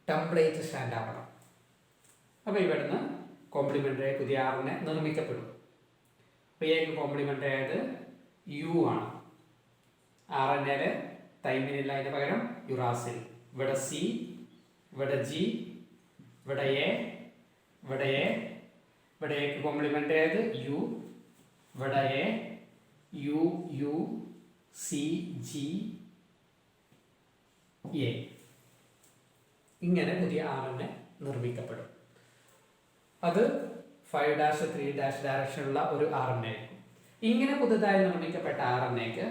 ടെംപ്ലേറ്റ് സ്റ്റാൻഡ് ആവണം. അപ്പോൾ ഇവിടുന്ന് കോംപ്ലിമെൻ്ററി പുതിയ RNA നിർമ്മിക്കപ്പെടും. അപ്പോൾ ഇതിലേക്ക് കോംപ്ലിമെൻ്ററി ആയത് U ആണ്. RNAയിൽ തൈമിനില്ല, അതിന് പകരം യുറാസിൽ. ഇവിടെ C, ഇവിടെ G, ഇവിടെ A, ഇവിടെ A, ഇവിടെ എക്ക് കോംപ്ലിമെൻ്ററി ആയത് U, ഇവിടെ A, U, U, C, G, A. ഇങ്ങനെ പുതിയ RNA നിർമ്മിക്കപ്പെടും. അത് 5' 3' ഡയറക്ഷനുള്ള ഒരു RNA. ഇങ്ങനെ പുതുതായി നിർമ്മിക്കപ്പെട്ട RNAക്ക്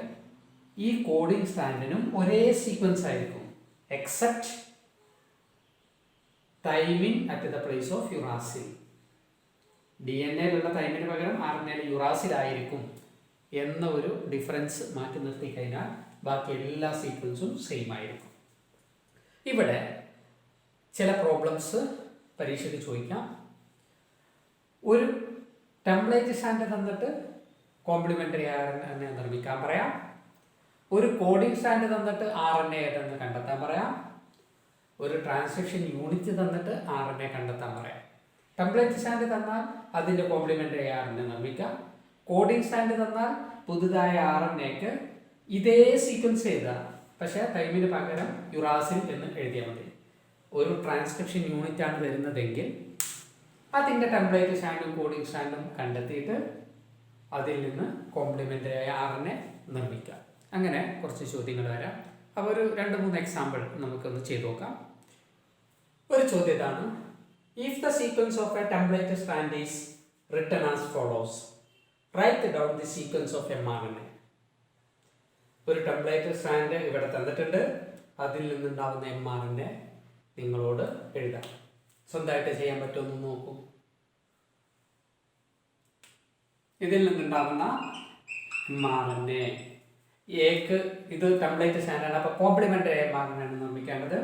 ഈ കോഡിംഗ് സ്റ്റാൻഡിനും ഒരേ സീക്വൻസ് ആയിരിക്കും, except thymine at the place of uracil. DNA-യിലുള്ള തൈമിന് പകരം RNA-യിൽ യുറാസിലായിരിക്കും എന്ന ഒരു ഡിഫറൻസ് മാറ്റി നിർത്തി കഴിഞ്ഞാൽ ബാക്കി എല്ലാ സീക്വൻസും സെയിം ആയിരിക്കും. ഇവിടെ ചില പ്രോബ്ലംസ് പരീക്ഷയ്ക്ക് ചോദിക്കാം. ഒരു ടെംപ്ലേറ്റ് സ്റ്റാൻഡ് തന്നിട്ട് കോംപ്ലിമെൻ്ററി RNA നിർമ്മിക്കാൻ പറയാം. ഒരു കോഡിംഗ് സ്റ്റാൻഡ് തന്നിട്ട് RNA ഏതെന്ന് കണ്ടെത്താൻ പറയാം. ഒരു ട്രാൻസ്ക്രിപ്ഷൻ യൂണിറ്റ് തന്നിട്ട് RNA കണ്ടെത്താൻ പറയാം. ടെംപ്ലേറ്റ് സ്റ്റാൻഡ് തന്നാൽ അതിൻ്റെ കോംപ്ലിമെൻ്ററി RNA നിർമ്മിക്കാം. കോഡിംഗ് സ്റ്റാൻഡ് തന്നാൽ പുതുതായ RNAക്ക് ഇതേ സീക്വൻസ് എഴുതാം, പക്ഷേ ടൈമിന് പകരം യുറാസിൽ എന്ന് എഴുതിയാൽ മതി. ഒരു ട്രാൻസ്ക്രിപ്ഷൻ യൂണിറ്റ് ആണ് വരുന്നതെങ്കിൽ അതിൻ്റെ ടെംപ്ലേറ്റ് സ്റ്റാൻഡും കോഡിംഗ് സ്റ്റാൻഡും കണ്ടെത്തിയിട്ട് അതിൽ നിന്ന് കോംപ്ലിമെൻ്ററി RNA നിർമ്മിക്കാം. അങ്ങനെ കുറച്ച് ചോദ്യങ്ങൾ വരാം. അപ്പോൾ ഒരു 2-3 എക്സാമ്പിൾ നമുക്കൊന്ന് ചെയ്ത് നോക്കാം. ഒരു ചോദ്യം ഇതാണ്: if the sequence of a template strand is written as follows, write down the sequence of mRNA. ഒരു ടെംപ്ലേറ്റ് സ്റ്റാൻഡ് ഇവിടെ തന്നിട്ടുണ്ട്, അതിൽ നിന്നുണ്ടാവുന്ന mRNA നിങ്ങളോട് എഴുതാം. സ്വന്തമായിട്ട് ചെയ്യാൻ പറ്റുമെന്ന് നോക്കൂ. ഇതിൽ നിന്നുണ്ടാവുന്ന mRNA എക്ക് ഇത് ടെംപ്ലേറ്റ് സ്റ്റാൻഡാണ്. അപ്പോൾ കോംപ്ലിമെൻ്ററി mRNA ആണ് നിർമ്മിക്കേണ്ടത്.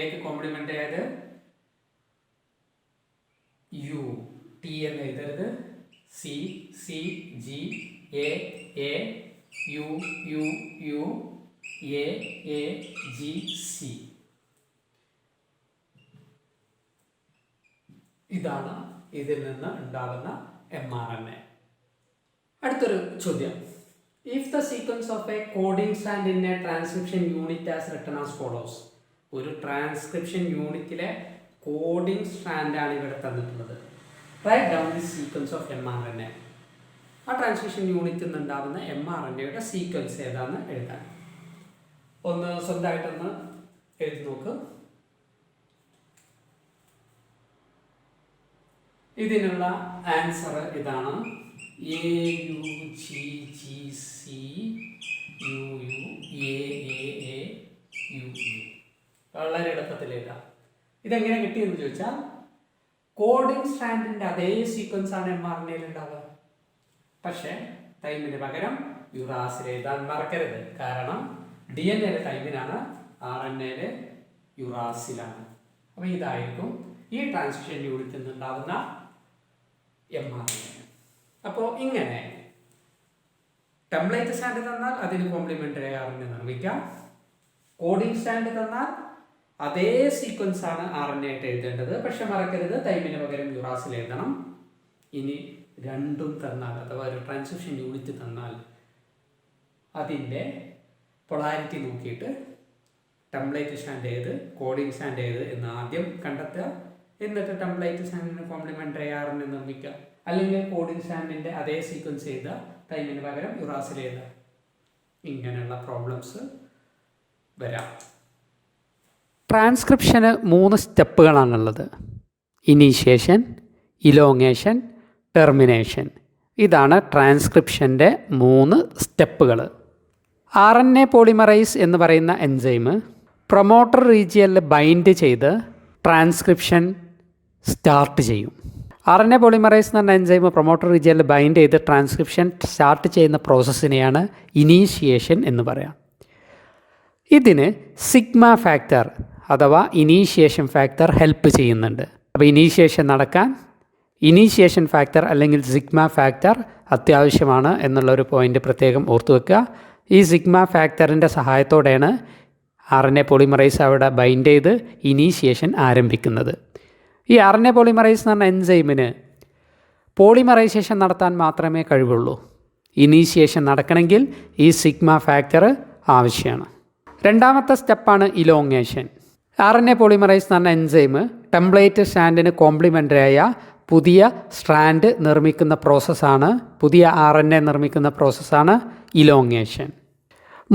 എക്ക് കോംപ്ലിമെൻ്ററി ആയത് യു, ടി എന്ന് എഴുതരുത്. C, C, G, A, A, U, U, U, A, A, G, C. ഇതാണ് ഇതിൽ നിന്ന് ഉണ്ടാകുന്ന mRNA. അടുത്തൊരു ചോദ്യം: if the sequence of a coding strand in a transcription unit as written as follows. ഒരു ട്രാൻസ്ക്രിപ്ഷൻ യൂണിറ്റിലെ കോഡിംഗ് സ്റ്റാൻഡാണ് ഇവിടെ തന്നിട്ടുള്ളത്. Write down the sequence of mRNA. ആ ട്രാൻസ്ക്രിപ്ഷൻ യൂണിറ്റിൽ നിന്നുണ്ടാകുന്ന mRNAയുടെ സീക്വൻസ് ഏതാണെന്ന് എഴുതാൻ. ഒന്ന് സ്വന്തമായിട്ടൊന്ന് എഴുതി നോക്ക്. ഇതിനുള്ള ആൻസർ ഇതാണ്: A, U, G, G, C, U, U, A, A, A, U, U. വളരെ എളുപ്പത്തിൽ എഴുതാം. ഇതെങ്ങനെ കിട്ടിയെന്ന് ചോദിച്ചാൽ കോഡിംഗ് സ്റ്റാൻഡിൻ്റെ അതേ സീക്വൻസ് ആണ് mRNAയിൽ ഉണ്ടാവുക. പക്ഷേ ടൈമിന് പകരം യുറാസിൽ എഴുതാൻ മറക്കരുത്. കാരണം DNA ടൈമിനാണ്, RNAയിൽ യുറാസിലാണ്. അപ്പോൾ ഇതായിരിക്കും ഈ ട്രാൻസ്ക്രിപ്ഷൻ യൂണിറ്റിൽ നിന്നുണ്ടാകുന്ന mRNA. അപ്പോൾ ഇങ്ങനെ ടെംപ്ലേറ്റ് സ്റ്റാൻഡ് തന്നാൽ അതിന് കോംപ്ലിമെൻ്ററി RNA നിർമ്മിക്കാം. കോഡിംഗ് സ്റ്റാൻഡ് തന്നാൽ അതേ സീക്വൻസ് ആണ് RNA ആയിട്ട് എഴുതേണ്ടത്. പക്ഷെ മറക്കരുത്, ടൈമിന് പകരം യുറാസിൽ എഴുതണം. ഇനി രണ്ടും തന്നാൽ, അഥവാ ഒരു ട്രാൻസ്ക്രിപ്ഷൻ യൂണിറ്റ് തന്നാൽ അതിൻ്റെ പൊളാരിറ്റി നോക്കിയിട്ട് ടെംപ്ലേറ്റ് സ്റ്റാൻഡ് ഏത്, കോഡിംഗ് സ്റ്റാൻഡ് ഏത് എന്ന് ആദ്യം കണ്ടെത്തുക. എന്നിട്ട് ടെംപ്ലേറ്റ് സ്റ്റാൻഡിന് കോംപ്ലിമെൻ്ററി RNA നിർമ്മിക്കുക. അല്ലെങ്കിൽ കോഡിംഗ് സ്റ്റാൻഡിൻ്റെ അതേ സീക്വൻസ് ചെയ്ത ടൈമിന് പകരം യുറാസിൽ എഴുതുക. ഇങ്ങനെയുള്ള പ്രോബ്ലംസ് വരാം. ട്രാൻസ്ക്രിപ്ഷന് 3 സ്റ്റെപ്പുകളാണുള്ളത്: ഇനീഷ്യേഷൻ, ഇലോങ്ങേഷൻ, ടെർമിനേഷൻ. ഇതാണ് ട്രാൻസ്ക്രിപ്ഷൻ്റെ 3 സ്റ്റെപ്പുകൾ. RNA പോളിമറൈസ് എന്ന് പറയുന്ന എൻസൈം പ്രൊമോട്ടർ റീജിയനിൽ ബൈൻഡ് ചെയ്ത് ട്രാൻസ്ക്രിപ്ഷൻ സ്റ്റാർട്ട് ചെയ്യും. RNA പോളിമറൈസ് എന്ന് പറഞ്ഞ എൻസൈം പ്രൊമോട്ടർ റീജിയനിൽ ബൈൻഡ് ചെയ്ത് ട്രാൻസ്ക്രിപ്ഷൻ സ്റ്റാർട്ട് ചെയ്യുന്ന പ്രോസസ്സിനെയാണ് ഇനീഷ്യേഷൻ എന്ന് പറയാം. ഇതിന് സിഗ്മ ഫാക്ടർ അഥവാ ഇനീഷ്യേഷൻ ഫാക്ടർ ഹെൽപ്പ് ചെയ്യുന്നുണ്ട്. അപ്പോൾ ഇനീഷ്യേഷൻ നടക്കാൻ ഇനീഷ്യേഷൻ ഫാക്ടർ അല്ലെങ്കിൽ സിഗ്മ ഫാക്ടർ അത്യാവശ്യമാണ് എന്നുള്ളൊരു പോയിൻ്റ് പ്രത്യേകം ഓർത്തു വെക്കുക. ഈ സിഗ്മ ഫാക്ടറിൻ്റെ സഹായത്തോടെയാണ് RNA പോളിമറൈസ് അവിടെ ബൈൻഡ് ചെയ്ത് ഇനീഷ്യേഷൻ ആരംഭിക്കുന്നത്. ഈ RNA പോളിമറൈസ് എന്ന് പറഞ്ഞ എൻസൈമിന് പോളിമറൈസേഷൻ നടത്താൻ മാത്രമേ കഴിവുള്ളൂ. ഇനീഷ്യേഷൻ നടക്കണമെങ്കിൽ ഈ സിഗ്മ ഫാക്ടർ ആവശ്യമാണ്. രണ്ടാമത്തെ സ്റ്റെപ്പാണ് ഇലോങ്ങേഷൻ. RNA പോളിമറൈസ് എന്ന് പറഞ്ഞ എൻസൈം ടെംപ്ലേറ്റ് സ്റ്റാൻഡിന് കോംപ്ലിമെൻ്ററി ആയ പുതിയ സ്ട്രാൻഡ് നിർമ്മിക്കുന്ന പ്രോസസ്സാണ്, പുതിയ RNA നിർമ്മിക്കുന്ന പ്രോസസ്സാണ് ഇലോങ്ങേഷൻ.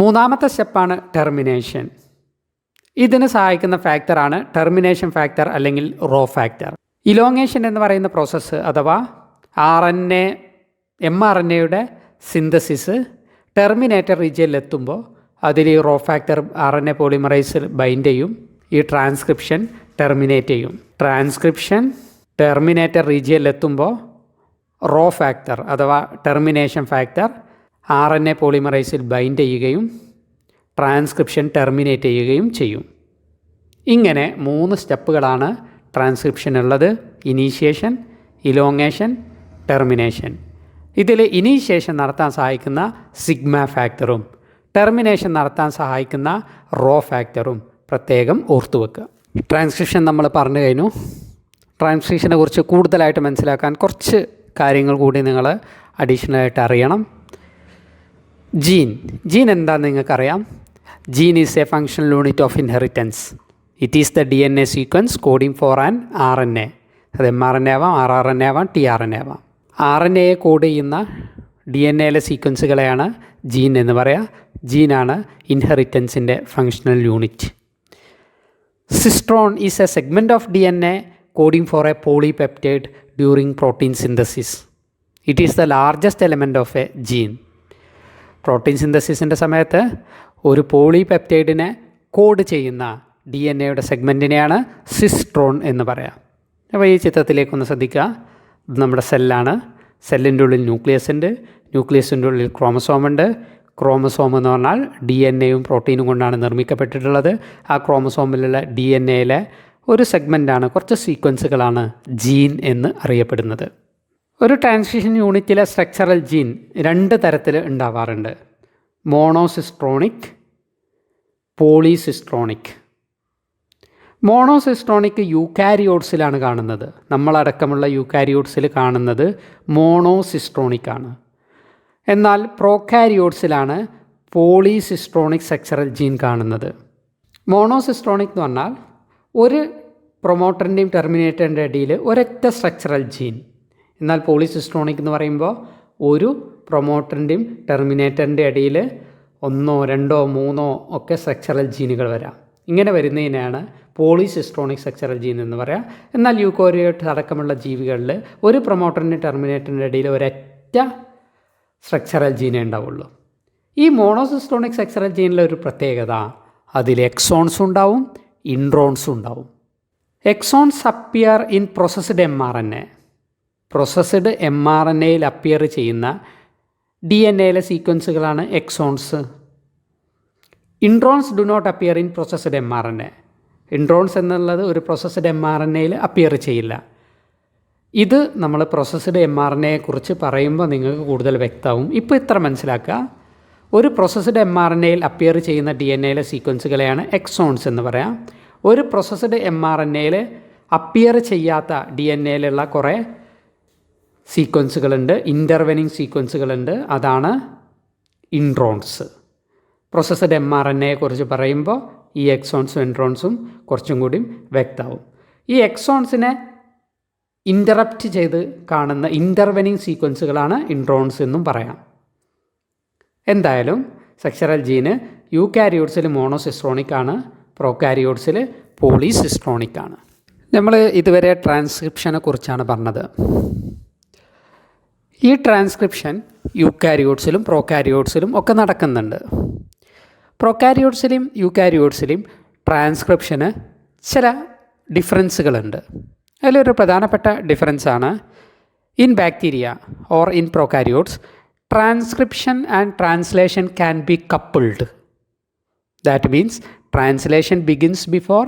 മൂന്നാമത്തെ സ്റ്റെപ്പാണ് ടെർമിനേഷൻ. ഇതിന് സഹായിക്കുന്ന ഫാക്ടറാണ് ടെർമിനേഷൻ ഫാക്ടർ അല്ലെങ്കിൽ റോ ഫാക്ടർ. ഇലോങ്ങേഷൻ എന്ന് പറയുന്ന പ്രോസസ്സ് അഥവാ mRNAയുടെ സിന്തസിസ് ടെർമിനേറ്റർ റീജിയനിൽ എത്തുമ്പോൾ അതിൽ ഈ റോ ഫാക്ടർ RNA പോളിമറൈസിൽ ബൈൻഡ് ചെയ്യും. ഈ ട്രാൻസ്ക്രിപ്ഷൻ ടെർമിനേറ്റ് ചെയ്യും. ട്രാൻസ്ക്രിപ്ഷൻ ടെർമിനേറ്റർ റീജിയനിൽ എത്തുമ്പോൾ റോ ഫാക്ടർ അഥവാ ടെർമിനേഷൻ ഫാക്ടർ RNA പോളിമറൈസിൽ ബൈൻഡ് ചെയ്യുകയും ട്രാൻസ്ക്രിപ്ഷൻ ടെർമിനേറ്റ് ചെയ്യുകയും ചെയ്യും. ഇങ്ങനെ 3 സ്റ്റെപ്പുകളാണ് ട്രാൻസ്ക്രിപ്ഷൻ ഉള്ളത്: ഇനീഷ്യേഷൻ, ഇലോങ്ങേഷൻ, ടെർമിനേഷൻ. ഇതിൽ ഇനീഷ്യേഷൻ നടത്താൻ സഹായിക്കുന്ന സിഗ്മ ഫാക്ടറും ടെർമിനേഷൻ നടത്താൻ സഹായിക്കുന്ന റോ ഫാക്ടറും പ്രത്യേകം ഓർത്തു വെക്കുക. ട്രാൻസ്ക്രിപ്ഷൻ നമ്മൾ പറഞ്ഞു കഴിഞ്ഞു. ട്രാൻസ്ക്രിപ്ഷനെ കുറിച്ച് കൂടുതലായിട്ട് മനസ്സിലാക്കാൻ കുറച്ച് കാര്യങ്ങൾ കൂടി നിങ്ങൾ അഡീഷണലായിട്ട് അറിയണം. ജീൻ എന്താണെന്ന് നിങ്ങൾക്കറിയാം. Gene is a functional unit of inheritance. It is the DNA sequence coding for an RNA. അത് mRNA ആവാം, rRNA ആവാം, tRNA ആവാം. RNAയെ കോഡ് ചെയ്യുന്ന DNAയിലെ സീക്വൻസുകളെയാണ് ജീൻ എന്ന് പറയുക. ജീനാണ് ഇൻഹെറിറ്റൻസിൻ്റെ functional unit. Cistron is a segment of DNA coding for a polypeptide during protein synthesis. It is the largest element of a gene. Protein സിന്തസിസിൻ്റെ സമയത്ത് ഒരു പോളിപെപ്റ്റൈഡിനെ കോഡ് ചെയ്യുന്ന DNAയുടെ സെഗ്മെൻറ്റിനെയാണ് സിസ്ട്രോൺ എന്ന് പറയാം. അപ്പോൾ ഈ ചിത്രത്തിലേക്കൊന്ന് ശ്രദ്ധിക്കുക. ഇത് നമ്മുടെ സെല്ലാണ്. സെല്ലിൻ്റെ ഉള്ളിൽ ന്യൂക്ലിയസ് ഉണ്ട്. ന്യൂക്ലിയസിൻ്റെ ഉള്ളിൽ ക്രോമസോം ഉണ്ട്. ക്രോമസോം എന്ന് പറഞ്ഞാൽ DNA-യും പ്രോട്ടീനും കൊണ്ടാണ് നിർമ്മിക്കപ്പെട്ടിട്ടുള്ളത്. ആ ക്രോമസോമിലുള്ള DNA-യിലെ ഒരു സെഗ്മെൻറ്റാണ്, കുറച്ച് സീക്വൻസുകളാണ് ജീൻ എന്ന് അറിയപ്പെടുന്നത്. ഒരു ട്രാൻസ്ക്രിപ്ഷൻ യൂണിറ്റിലെ സ്ട്രക്ചറൽ ജീൻ 2 തരത്തിൽ ഉണ്ടാവാറുണ്ട്. മോണോസിസ്ട്രോണിക്, പോളിസിസ്ട്രോണിക്. മോണോസിസ്ട്രോണിക് യൂക്കാരിയോട്സിലാണ് കാണുന്നത്. നമ്മളടക്കമുള്ള യൂക്കാരിയോട്സിൽ കാണുന്നത് മോണോസിസ്ട്രോണിക് ആണ്. എന്നാൽ പ്രോകാരിയോട്സിലാണ് പോളിസിസ്ട്രോണിക് സ്ട്രക്ചറൽ ജീൻ കാണുന്നത്. മോണോസിസ്ട്രോണിക് എന്ന് പറഞ്ഞാൽ ഒരു പ്രൊമോട്ടറിൻ്റെയും ടെർമിനേറ്ററിൻ്റെ ഇടയിൽ ഒരൊറ്റ സ്ട്രക്ചറൽ ജീൻ. എന്നാൽ പോളിസിസ്ട്രോണിക് എന്ന് പറയുമ്പോൾ ഒരു പ്രൊമോട്ടറിൻ്റെയും ടെർമിനേറ്ററിൻ്റെ ഇടയിൽ 1, 2, 3 ഒക്കെ സ്ട്രക്ചറൽ ജീനുകൾ വരാം. ഇങ്ങനെ വരുന്നതിനാണ് പോളിസിസ്ട്രോണിക് സ്ട്രക്ചറൽ ജീൻ എന്ന് പറയാം. എന്നാൽ യൂക്കാരിയോട്ട് അടക്കമുള്ള ജീവികളിൽ ഒരു പ്രൊമോട്ടറിൻ്റെ ടെർമിനേറ്ററിൻ്റെ ഇടയിൽ ഒരൊറ്റ സ്ട്രക്ചറൽ ജീനേ ഉണ്ടാവുള്ളൂ. ഈ മോണോസിസ്ട്രോണിക് സ്ട്രക്ചറൽ ജീനിലെ ഒരു പ്രത്യേകത, അതിൽ എക്സോൺസും ഉണ്ടാവും, ഇൻട്രോൺസും ഉണ്ടാവും. Exons appear in processed mRNA. Processed mRNAയിൽ അപ്പിയർ ചെയ്യുന്ന DNAയിലെ സീക്വൻസുകളാണ് exons. Introns do not appear in processed mRNA. Introns എന്നുള്ളത് ഒരു പ്രോസസ്ഡ് mRNAയിൽ അപ്പിയർ ചെയ്യില്ല. ഇത് നമ്മൾ പ്രോസസ്ഡ് mRNAയെക്കുറിച്ച് പറയുമ്പോൾ നിങ്ങൾക്ക് കൂടുതൽ വ്യക്തമാവും. ഇപ്പോൾ ഇത്ര മനസ്സിലാക്കുക. ഒരു പ്രോസസ്ഡ് mRNAയിൽ അപ്പിയർ ചെയ്യുന്ന DNAയിലെ സീക്വൻസുകളെയാണ് എക്സോൺസ് എന്ന് പറയാം. ഒരു പ്രോസസ്ഡ് mRNAയിൽ അപ്പിയർ ചെയ്യാത്ത DNAയിലുള്ള കുറേ സീക്വൻസുകളുണ്ട്, ഇൻ്റർവെനിങ് സീക്വൻസുകളുണ്ട്. അതാണ് ഇൻട്രോൺസ്. പ്രോസസ്ഡ് mRNAയെക്കുറിച്ച് പറയുമ്പോൾ ഈ എക്സോൺസും ഇൻട്രോൺസും കുറച്ചും കൂടി വ്യക്തമാവും. ഈ എക്സോൺസിനെ ഇൻ്ററപ്റ്റ് ചെയ്ത് കാണുന്ന ഇൻ്റർവെനിങ് സീക്വൻസുകളാണ് ഇൻട്രോൺസ് എന്നും പറയാം. എന്തായാലും സ്ട്രക്ചറൽ ജീന് യൂക്കാരിയോട്സിൽ മോണോസിസ്ട്രോണിക് ആണ്, പ്രോകാരിയോട്സിൽ പോളിസിസ്ട്രോണിക് ആണ്. നമ്മൾ ഇതുവരെ ട്രാൻസ്ക്രിപ്ഷനെ കുറിച്ചാണ് പറഞ്ഞത്. ഈ ട്രാൻസ്ക്രിപ്ഷൻ യൂക്കാരിയോട്സിലും പ്രോകാരിയോട്സിലും ഒക്കെ നടക്കുന്നുണ്ട്. പ്രോകാരിയോട്സിലും യൂക്കാരിയോട്സിലും ട്രാൻസ്ക്രിപ്ഷന് ചില ഡിഫറൻസുകളുണ്ട്. അതിലൊരു പ്രധാനപ്പെട്ട ഡിഫറൻസാണ് in bacteria or in prokaryotes transcription and translation can be coupled. That means translation begins before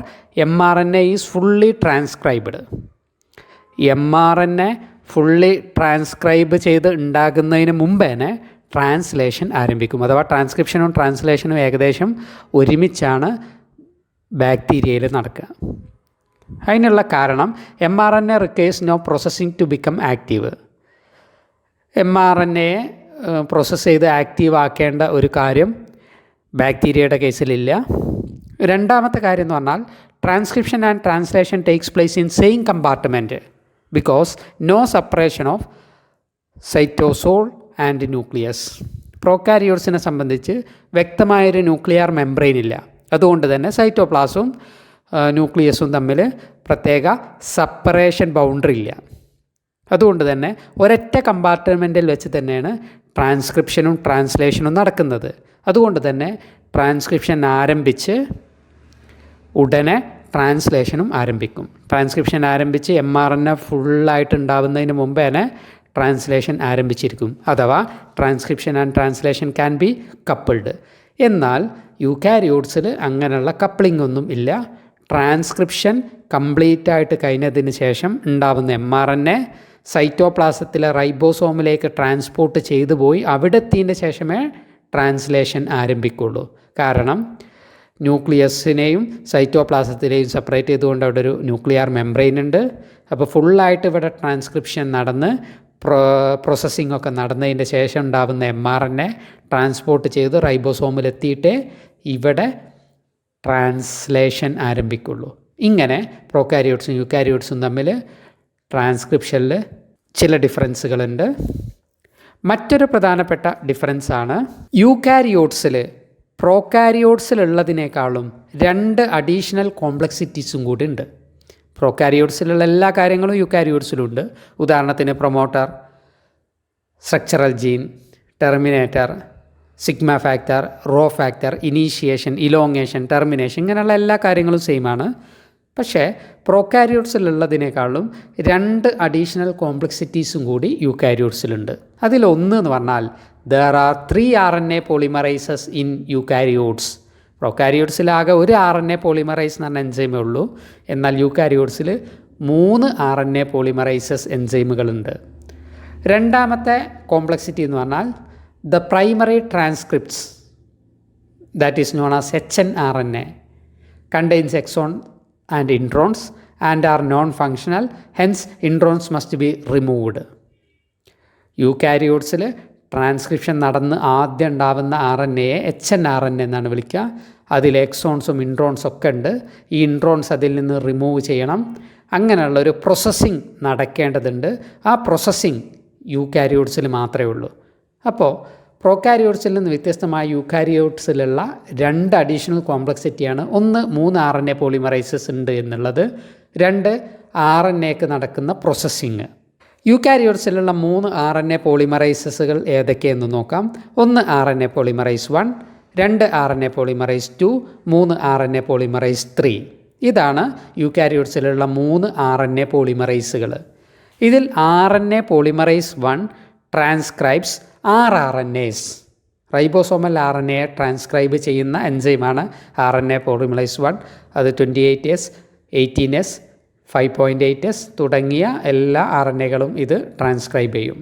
mRNA is fully transcribed. mRNA fully transcribe ചെയ്ത് ഉണ്ടാകുന്നതിന് മുമ്പ് തന്നെ ട്രാൻസ്ലേഷൻ ആരംഭിക്കും. അഥവാ ട്രാൻസ്ക്രിപ്ഷനും ട്രാൻസ്ലേഷനും ഏകദേശം ഒരുമിച്ചാണ് ബാക്ടീരിയയിൽ നടക്കുക. അതിനുള്ള കാരണം mRNA requires no processing to become active. mRNAയെ പ്രോസസ്സ് ചെയ്ത് ആക്റ്റീവ് ആക്കേണ്ട ഒരു കാര്യം ബാക്ടീരിയയുടെ കേസിലില്ല. രണ്ടാമത്തെ കാര്യം എന്ന് പറഞ്ഞാൽ transcription and translation takes place in same compartment because no separation of cytosol and nucleus. പ്രോകാരിയോട്സിനെ സംബന്ധിച്ച് വ്യക്തമായൊരു ന്യൂക്ലിയർ മെംബ്രെയിൻ ഇല്ല. അതുകൊണ്ട് തന്നെ സൈറ്റോപ്ലാസും ന്യൂക്ലിയസും തമ്മിൽ പ്രത്യേക സെപ്പറേഷൻ ബൗണ്ടറി ഇല്ല. അതുകൊണ്ട് തന്നെ ഒരൊറ്റ കമ്പാർട്ട്മെൻറ്റിൽ വെച്ച് തന്നെയാണ് ട്രാൻസ്ക്രിപ്ഷനും ട്രാൻസ്ലേഷനും നടക്കുന്നത്. അതുകൊണ്ട് തന്നെ ട്രാൻസ്ക്രിപ്ഷൻ ആരംഭിച്ച് ഉടനെ ട്രാൻസ്ലേഷനും ആരംഭിക്കും. ട്രാൻസ്ക്രിപ്ഷൻ ആരംഭിച്ച് mRNA ഫുള്ളായിട്ട് ഉണ്ടാവുന്നതിന് മുമ്പ് തന്നെ ട്രാൻസ്ലേഷൻ ആരംഭിച്ചിരിക്കും. അഥവാ transcription and translation can be coupled. എന്നാൽ യൂക്കാരിയോട്സിൽ അങ്ങനെയുള്ള കപ്ലിംഗ് ഒന്നും ഇല്ല. ട്രാൻസ്ക്രിപ്ഷൻ കംപ്ലീറ്റ് ആയിട്ട് കഴിഞ്ഞതിന് ശേഷം ഉണ്ടാവുന്ന mRNA സൈറ്റോപ്ലാസത്തിലെ റൈബോസോമിലേക്ക് ട്രാൻസ്പോർട്ട് ചെയ്തു പോയി അവിടെ എത്തിയതിന് ശേഷമേ ട്രാൻസ്ലേഷൻ ആരംഭിക്കുള്ളൂ. കാരണം ന്യൂക്ലിയസിനെയും സൈറ്റോപ്ലാസത്തിനെയും സെപ്പറേറ്റ് ചെയ്തുകൊണ്ട് അവിടെ ഒരു ന്യൂക്ലിയർ മെംബ്രെയിൻ ഉണ്ട്. അപ്പോൾ ഫുള്ളായിട്ട് ഇവിടെ ട്രാൻസ്ക്രിപ്ഷൻ നടന്ന് പ്രോസസ്സിംഗ് ഒക്കെ നടന്നതിൻ്റെ ശേഷം ഉണ്ടാകുന്ന mRNA ട്രാൻസ്പോർട്ട് ചെയ്ത് റൈബോസോമിലെത്തിയിട്ടേ ഇവിടെ ട്രാൻസ്ലേഷൻ ആരംഭിക്കുള്ളൂ. ഇങ്ങനെ പ്രോകാരിയോട്സും യൂകാരിയോട്സും തമ്മിൽ ട്രാൻസ്ക്രിപ്ഷനിൽ ചില ഡിഫറൻസുകളുണ്ട്. മറ്റൊരു പ്രധാനപ്പെട്ട ഡിഫറൻസാണ് യൂകാരിയോട്സിൽ പ്രോകാരിയോട്സിലുള്ളതിനേക്കാളും 2 അഡീഷണൽ കോംപ്ലക്സിറ്റീസും കൂടി ഉണ്ട്. പ്രോകാരിയോട്സിലുള്ള എല്ലാ കാര്യങ്ങളും യൂകാരിയോട്സിലുണ്ട്. ഉദാഹരണത്തിന് promoter, structural gene, terminator, sigma factor, rho factor, initiation, elongation, termination, ഇങ്ങനെയുള്ള എല്ലാ കാര്യങ്ങളും സെയിമാണ്. പക്ഷേ പ്രോകാരിയോട്സിലുള്ളതിനേക്കാളും 2 അഡീഷണൽ കോംപ്ലക്സിറ്റീസും കൂടി യൂകാരിയോട്സിലുണ്ട്. അതിലൊന്ന് എന്ന് പറഞ്ഞാൽ there are 3 RNA polymerases in eukaryotes. പ്രോകാരിയോട്സിലാകെ ഒരു RNA പോളിമറൈസ് എന്ന് പറഞ്ഞ എൻസൈമേ ഉള്ളൂ. എന്നാൽ യൂകാരിയോട്സിൽ 3 RNA പോളിമറൈസസ് എൻസൈമുകളുണ്ട്. രണ്ടാമത്തെ കോംപ്ലക്സിറ്റി എന്ന് പറഞ്ഞാൽ the primary transcripts that is known as hnRNA contains exon and introns and are non functional, hence introns must be removed. യൂകാരിയോട്സിൽ ട്രാൻസ്ക്രിപ്ഷൻ നടന്ന് ആദ്യം ഉണ്ടാവുന്ന RNA hnRNA എന്നാണ് വിളിക്കുക. അതിൽ എക്സോൺസും ഇൻട്രോൺസും ഒക്കെ ഉണ്ട്. ഈ ഇൻട്രോൺസ് അതിൽ നിന്ന് റിമൂവ് ചെയ്യണം. അങ്ങനെയുള്ളൊരു പ്രോസസ്സിങ് നടക്കേണ്ടതുണ്ട്. ആ പ്രോസസ്സിങ് യൂകാരിയോട്സിൽ മാത്രമേ ഉള്ളൂ. അപ്പോൾ പ്രോകാരിയോട്സിൽ നിന്ന് വ്യത്യസ്തമായ യൂകാരിയോട്സിലുള്ള 2 അഡീഷണൽ കോംപ്ലക്സിറ്റിയാണ്. ഒന്ന് 3 RNA പോളിമറൈസസ് ഉണ്ട് എന്നുള്ളത്, 2 RNAക്ക് നടക്കുന്ന പ്രോസസ്സിങ്. യൂകാരിയോട്സിലുള്ള 3 RNA പോളിമറൈസസുകൾ ഏതൊക്കെയെന്ന് നോക്കാം. ഒന്ന് RNA polymerase 1, 2 RNA polymerase 2, 3 RNA polymerase 3. ഇതാണ് യൂകാരിയോട്സിലുള്ള 3 RNA പോളിമറൈസുകൾ. ഇതിൽ RNA polymerase 1 transcribes 6 RNAs. Ribosomal RNA transcribe ചെയ്യുന്ന എൻസൈമാണ് RNA പോളിമറൈസ് 1. അത് 28S, 18S, 5.8S തുടങ്ങിയ എല്ലാ RNAകളും ഇത് ട്രാൻസ്ക്രൈബ് ചെയ്യും.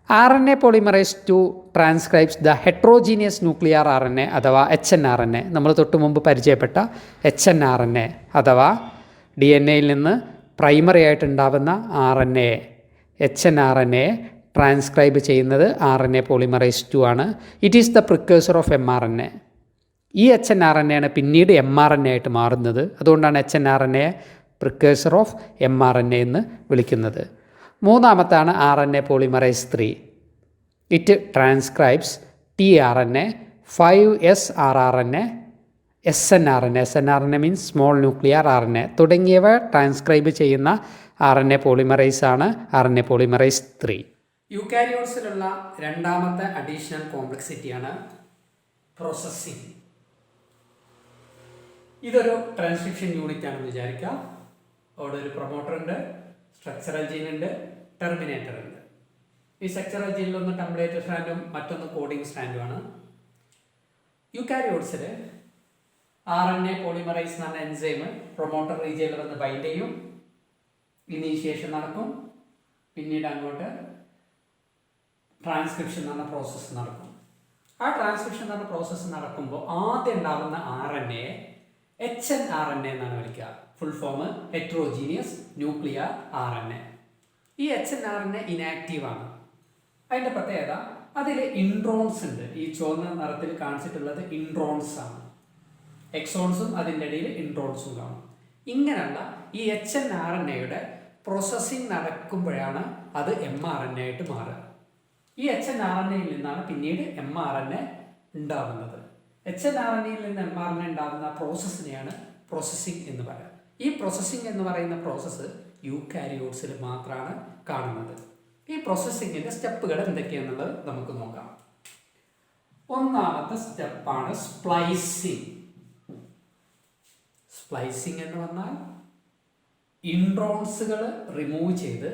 RNA polymerase 2 transcribes the heterogeneous nuclear RNA അഥവാ hnRNA. നമ്മൾ തൊട്ട് മുമ്പ് പരിചയപ്പെട്ട hnRNA അഥവാ DNA-യിൽ നിന്ന് പ്രൈമറി ആയിട്ടുണ്ടാവുന്ന RNA hnRNA ട്രാൻസ്ക്രൈബ് ചെയ്യുന്നത് RNA പോളിമറൈസ് 2 ആണ്. It is the precursor of mRNA. ഈ hnRNA ആണ് പിന്നീട് mRNA ആയിട്ട് മാറുന്നത്. അതുകൊണ്ടാണ് hnRNA പ്രിക്കേഴ്സർ ഓഫ് mRNA എന്ന് വിളിക്കുന്നത്. മൂന്നാമത്താണ് RNA polymerase 3. It transcribes tRNA, 5S rRNA, snRNA, snRNA means small nuclear RNA തുടങ്ങിയവ ട്രാൻസ്ക്രൈബ് ചെയ്യുന്ന RNA പോളിമറൈസ് ആണ് RNA പോളിമറൈസ് 3. യൂകാരിയോട്സിലുള്ള രണ്ടാമത്തെ അഡീഷണൽ കോംപ്ലക്സിറ്റിയാണ് പ്രോസസ്സിംഗ്. ഇതൊരു ട്രാൻസ്ക്രിപ്ഷൻ യൂണിറ്റ് ആണെന്ന് വിചാരിക്കുക. അവിടെ ഒരു പ്രൊമോട്ടർ ഉണ്ട്, സ്ട്രക്ചറൽ ജീൻ ഉണ്ട്, ടെർമിനേറ്റർ ഉണ്ട്. ഈ സ്ട്രക്ചറൽ ജീനിൽ ഒന്ന് ടെംപ്ലേറ്റ് സ്ട്രാൻഡും മറ്റൊന്ന് കോഡിംഗ് സ്ട്രാൻഡുമാണ്. യൂകാരിയോട്സിൽ RNA പോളിമറൈസ് എന്ന് പറഞ്ഞ എൻസൈം പ്രൊമോട്ടർ റീജിയനിൽ വന്ന് ബൈൻഡ് ചെയ്യും, ഇനീഷ്യേഷൻ നടക്കും, പിന്നീട് അങ്ങോട്ട് ട്രാൻസ്ക്രിപ്ഷൻ എന്ന് പറഞ്ഞ പ്രോസസ്സ് നടക്കും. ആ ട്രാൻസ്ക്രിപ്ഷൻ എന്ന് പറഞ്ഞ പ്രോസസ്സ് നടക്കുമ്പോൾ ആദ്യം ഉണ്ടാകുന്ന RNA hnRNA എന്നാണ് വിളിക്കുക. Full form heterogeneous nuclear RNA. ഈ hnRNA ഇനാക്റ്റീവ് ആണ്. അതിൻ്റെ പ്രത്യേകത അതിൽ ഇൻട്രോൺസ് ഉണ്ട്. ഈ ചുവന്ന നിറത്തിൽ കാണിച്ചിട്ടുള്ളത് ഇൻട്രോൺസ് ആണ്. എക്സോൺസും അതിൻ്റെ ഇടയിൽ ഇൻട്രോൺസും കാണും. ഇങ്ങനെയുള്ള ഈ hnRNA-യുടെ പ്രോസസ്സിംഗ് നടക്കുമ്പോഴാണ് അത് mRNA ആയിട്ട് മാറുക. ഈ hnRNA-യിൽ നിന്നാണ് പിന്നീട് mRNA ഉണ്ടാകുന്നത്. hnRNA-യിൽ നിന്ന് mRNA ഉണ്ടാകുന്ന പ്രോസസ്സിനെയാണ് പ്രോസസ്സിംഗ് എന്ന് പറയുക. ഈ പ്രോസസ്സിംഗ് എന്ന് പറയുന്ന പ്രോസസ്സ് യൂകാരിയോട്സിൽ മാത്രമാണ് കാണുന്നത്. ഈ പ്രോസസ്സിങ്ങിൻ്റെ സ്റ്റെപ്പുകൾ എന്തൊക്കെയാണെന്നുള്ളത് നമുക്ക് നോക്കാം. ഒന്നാമത്തെ സ്റ്റെപ്പാണ് സ്പ്ലൈസിംഗ്. സ്പ്ലൈസിംഗ് എന്ന് പറഞ്ഞാൽ ഇൻട്രോൺസുകൾ റിമൂവ് ചെയ്ത്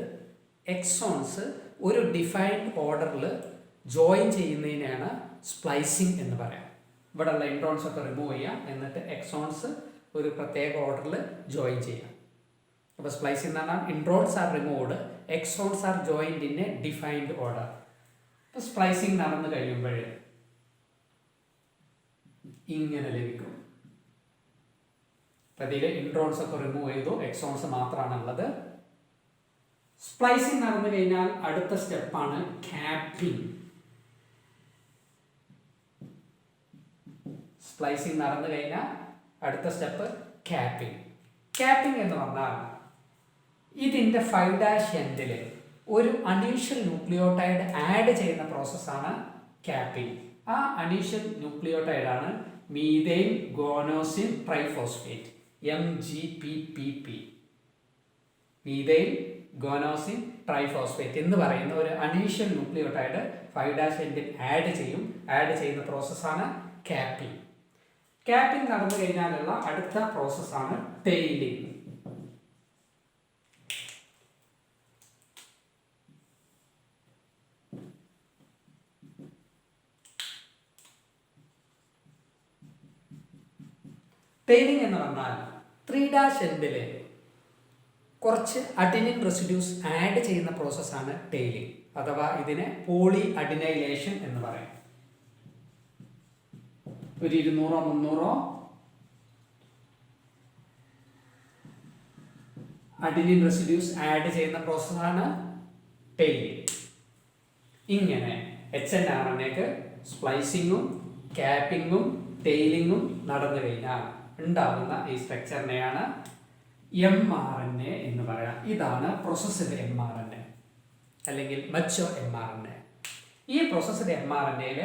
എക്സോൺസ് ഒരു ഡിഫൈൻഡ് ഓർഡറിൽ ജോയിൻ ചെയ്യുന്നതിനാണ് സ്പ്ലൈസിംഗ് എന്ന് പറയാം. ഇവിടെയുള്ള ഇൻട്രോൺസ് ഒക്കെ റിമൂവ് ചെയ്യാം, എന്നിട്ട് എക്സോൺസ് ഒരു പ്രത്യേക ഓർഡറിൽ ജോയിൻ ചെയ്യാം. അപ്പോൾ സ്പ്ലൈസിംഗ് എന്ന് പറഞ്ഞാൽ introns are removed, exons are joined in a defined order. അപ്പോൾ സ്പ്ലൈസിംഗ് നടന്നു കഴിയുമ്പോൾ ഇങ്ങനെ ലഭിക്കും. അപ്പോൾ ഇതിൽ ഇൻട്രോൺസ് ഒക്കെ റിമൂവ് ചെയ്തു, എക്സോൺസ് മാത്രമാണുള്ളത്. സ്പ്ലൈസിങ് നടന്നു കഴിഞ്ഞാൽ അടുത്ത സ്റ്റെപ്പാണ് ക്യാപ്പിംഗ്. സ്പ്ലൈസിങ് നടന്നു കഴിഞ്ഞാൽ അടുത്ത സ്റ്റെപ്പ് ക്യാപ്പിംഗ്. ക്യാപ്പിംഗ് എന്ന് പറഞ്ഞാൽ ഇതിൻ്റെ 5' എൻഡിൽ ഒരു അഡീഷണൽ ന്യൂക്ലിയോടൈഡ് ആഡ് ചെയ്യുന്ന പ്രോസസ്സാണ് ക്യാപ്പിംഗ്. ആ അഡീഷണൽ ന്യൂക്ലിയോടൈഡാണ് methyl guanosine triphosphate, MGPPP. Methyl guanosine triphosphate എന്ന് പറയുന്ന ഒരു അഡീഷണൽ ന്യൂക്ലിയോടൈഡ് 5' എൻഡിൽ ആഡ് ചെയ്യുന്ന പ്രോസസ്സാണ് ക്യാപ്പിംഗ്. ക്യാപ്പിംഗ് നടന്നു കഴിഞ്ഞാലുള്ള അടുത്ത പ്രോസസ്സാണ് ടെയിലിംഗ്. ടെയിലിംഗ് എന്ന് പറഞ്ഞാൽ 3' എൻഡിൽ കുറച്ച് അഡിനിൻ റെസിഡ്യൂസ് ആഡ് ചെയ്യുന്ന പ്രോസസ്സാണ് ടെയിലിംഗ്, അഥവാ ഇതിനെ പോളി അഡിനൈലേഷൻ എന്ന് പറയും. ഒരു 200-300 അഡിനിൻ റെസിഡ്യൂസ് ആഡ് ചെയ്യുന്ന പ്രോസസ്സാണ് ടെയിലിംഗ്. ഇങ്ങനെ HNRNAക്ക് സ്പ്ലൈസിങ്ങും ക്യാപ്പിങ്ങും ടെയിലിങ്ങും നടന്നു കഴിഞ്ഞാൽ ഉണ്ടാകുന്ന ഈ സ്ട്രക്ചറിനെയാണ് mRNA എന്ന് പറയാം. ഇതാണ് പ്രോസസ്ഡ് mRNA അല്ലെങ്കിൽ മച്ചോ mRNA. ഈ പ്രോസസ്ഡ് mRNAയിൽ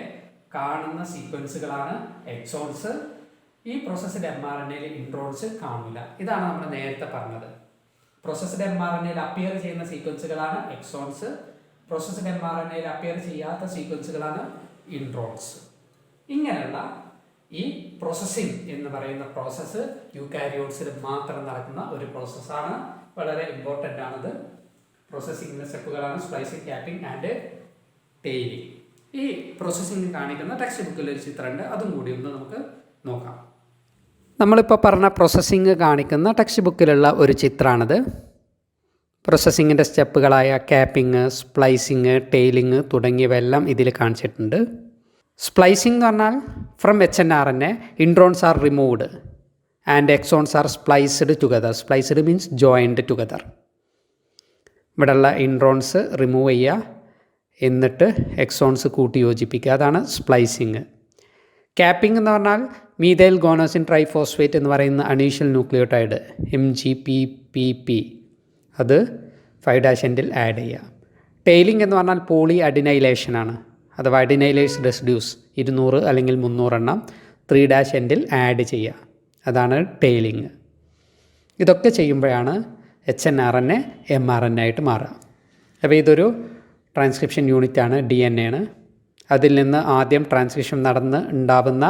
കാണുന്ന സീക്വൻസുകളാണ് എക്സോൺസ്. ഈ പ്രോസസ്ഡ് mRNAയിൽ ഇൻട്രോൺസ് കാണില്ല. ഇതാണ് നമ്മൾ നേരത്തെ പറഞ്ഞത്. പ്രോസസ്ഡ് mRNAയിൽ അപ്പിയർ ചെയ്യുന്ന സീക്വൻസുകളാണ് എക്സോൺസ്. പ്രോസസ്ഡ് mRNAയിൽ അപ്പിയർ ചെയ്യാത്ത സീക്വൻസുകളാണ് ഇൻട്രോൺസ്. ഇങ്ങനെയുള്ള ഈ പ്രോസസ്സിംഗ് എന്ന് പറയുന്ന പ്രോസസ്സ് യൂകാരിയോട്സിൽ മാത്രം നടക്കുന്ന ഒരു പ്രോസസ്സാണ്. വളരെ ഇമ്പോർട്ടൻ്റ് ആണത്. പ്രോസസ്സിങ്ങിൻ്റെ സ്റ്റെപ്പുകളാണ് സ്പ്ലൈസിംഗ്, ക്യാപ്പിംഗ് ആൻഡ് ടെയിലിംഗ്. ഈ പ്രോസസ്സിംഗ് കാണിക്കുന്ന ടെക്സ്റ്റ് ബുക്കിൽ ഒരു ചിത്രമുണ്ട്, അതും കൂടി ഒന്ന് നമുക്ക് നോക്കാം. നമ്മളിപ്പോൾ പറഞ്ഞ പ്രോസസ്സിംഗ് കാണിക്കുന്ന ടെക്സ്റ്റ് ബുക്കിലുള്ള ഒരു ചിത്രമാണിത്. പ്രോസസ്സിങ്ങിൻ്റെ സ്റ്റെപ്പുകളായ ക്യാപ്പിംഗ്, സ്പ്ലൈസിങ്, ടെയിലിംഗ് തുടങ്ങിയവയെല്ലാം ഇതിൽ കാണിച്ചിട്ടുണ്ട്. സ്പ്ലൈസിംഗ് എന്ന് പറഞ്ഞാൽ from HNRNA introns are removed and exons are spliced together. Spliced means joined together. ഇവിടെയുള്ള ഇൻട്രോൺസ് റിമൂവ് ചെയ്യുക, എന്നിട്ട് എക്സോൺസ് കൂട്ടി യോജിപ്പിക്കുക. അതാണ് സ്പ്ലൈസിങ്. ക്യാപ്പിംഗ് എന്ന് പറഞ്ഞാൽ മീഥൈൽ ഗോനോസിൻ ട്രൈഫോസ്ഫേറ്റ് എന്ന് പറയുന്ന അഡീഷണൽ ന്യൂക്ലിയോടൈഡ് MGPPP അത് 5' എൻഡിൽ ആഡ് ചെയ്യുക. ടെയിലിംഗ് എന്ന് പറഞ്ഞാൽ പോളി അഡിനൈലേഷനാണ്, അഥവാ അഡിനൈലേസ് റെസിഡ്യൂസ് 200 അല്ലെങ്കിൽ 300 എണ്ണം 3' എൻഡിൽ ആഡ് ചെയ്യുക. അതാണ് ടെയിലിംഗ്. ഇതൊക്കെ ചെയ്യുമ്പോഴാണ് HNRNA mRNA ആയിട്ട് മാറുക. അപ്പോൾ ഇതൊരു ട്രാൻസ്ക്രിപ്ഷൻ യൂണിറ്റാണ്, DNA ആണ്. അതിൽ നിന്ന് ആദ്യം ട്രാൻസ്ക്രിപ്ഷൻ നടന്ന് ഉണ്ടാവുന്ന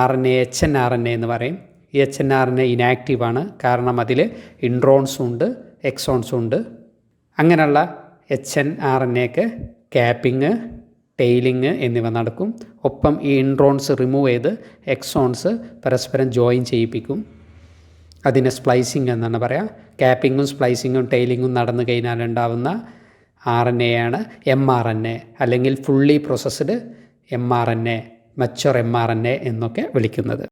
RNA HNRNA എന്ന് പറയും. ഈ HNRNA ഇനാക്റ്റീവാണ്, കാരണം അതിൽ ഇൻട്രോൺസും ഉണ്ട് എക്സോൺസും ഉണ്ട്. അങ്ങനെയുള്ള HNRNAക്ക് ക്യാപ്പിംഗ്, ടെയിലിംഗ് എന്നിവ നടക്കും. ഒപ്പം ഈ ഇൻട്രോൺസ് റിമൂവ് ചെയ്ത് എക്സോൺസ് പരസ്പരം ജോയിൻ ചെയ്യിപ്പിക്കും. അതിനെ സ്പ്ലൈസിങ് എന്നാണ് പറയുക. ക്യാപ്പിങ്ങും സ്പ്ലൈസിങ്ങും ടെയിലിങ്ങും നടന്നു കഴിഞ്ഞാൽ ഉണ്ടാവുന്ന RNA ആണ് mRNA അല്ലെങ്കിൽ fully processed mRNA, mature mRNA എന്നൊക്കെ വിളിക്കുന്നത്.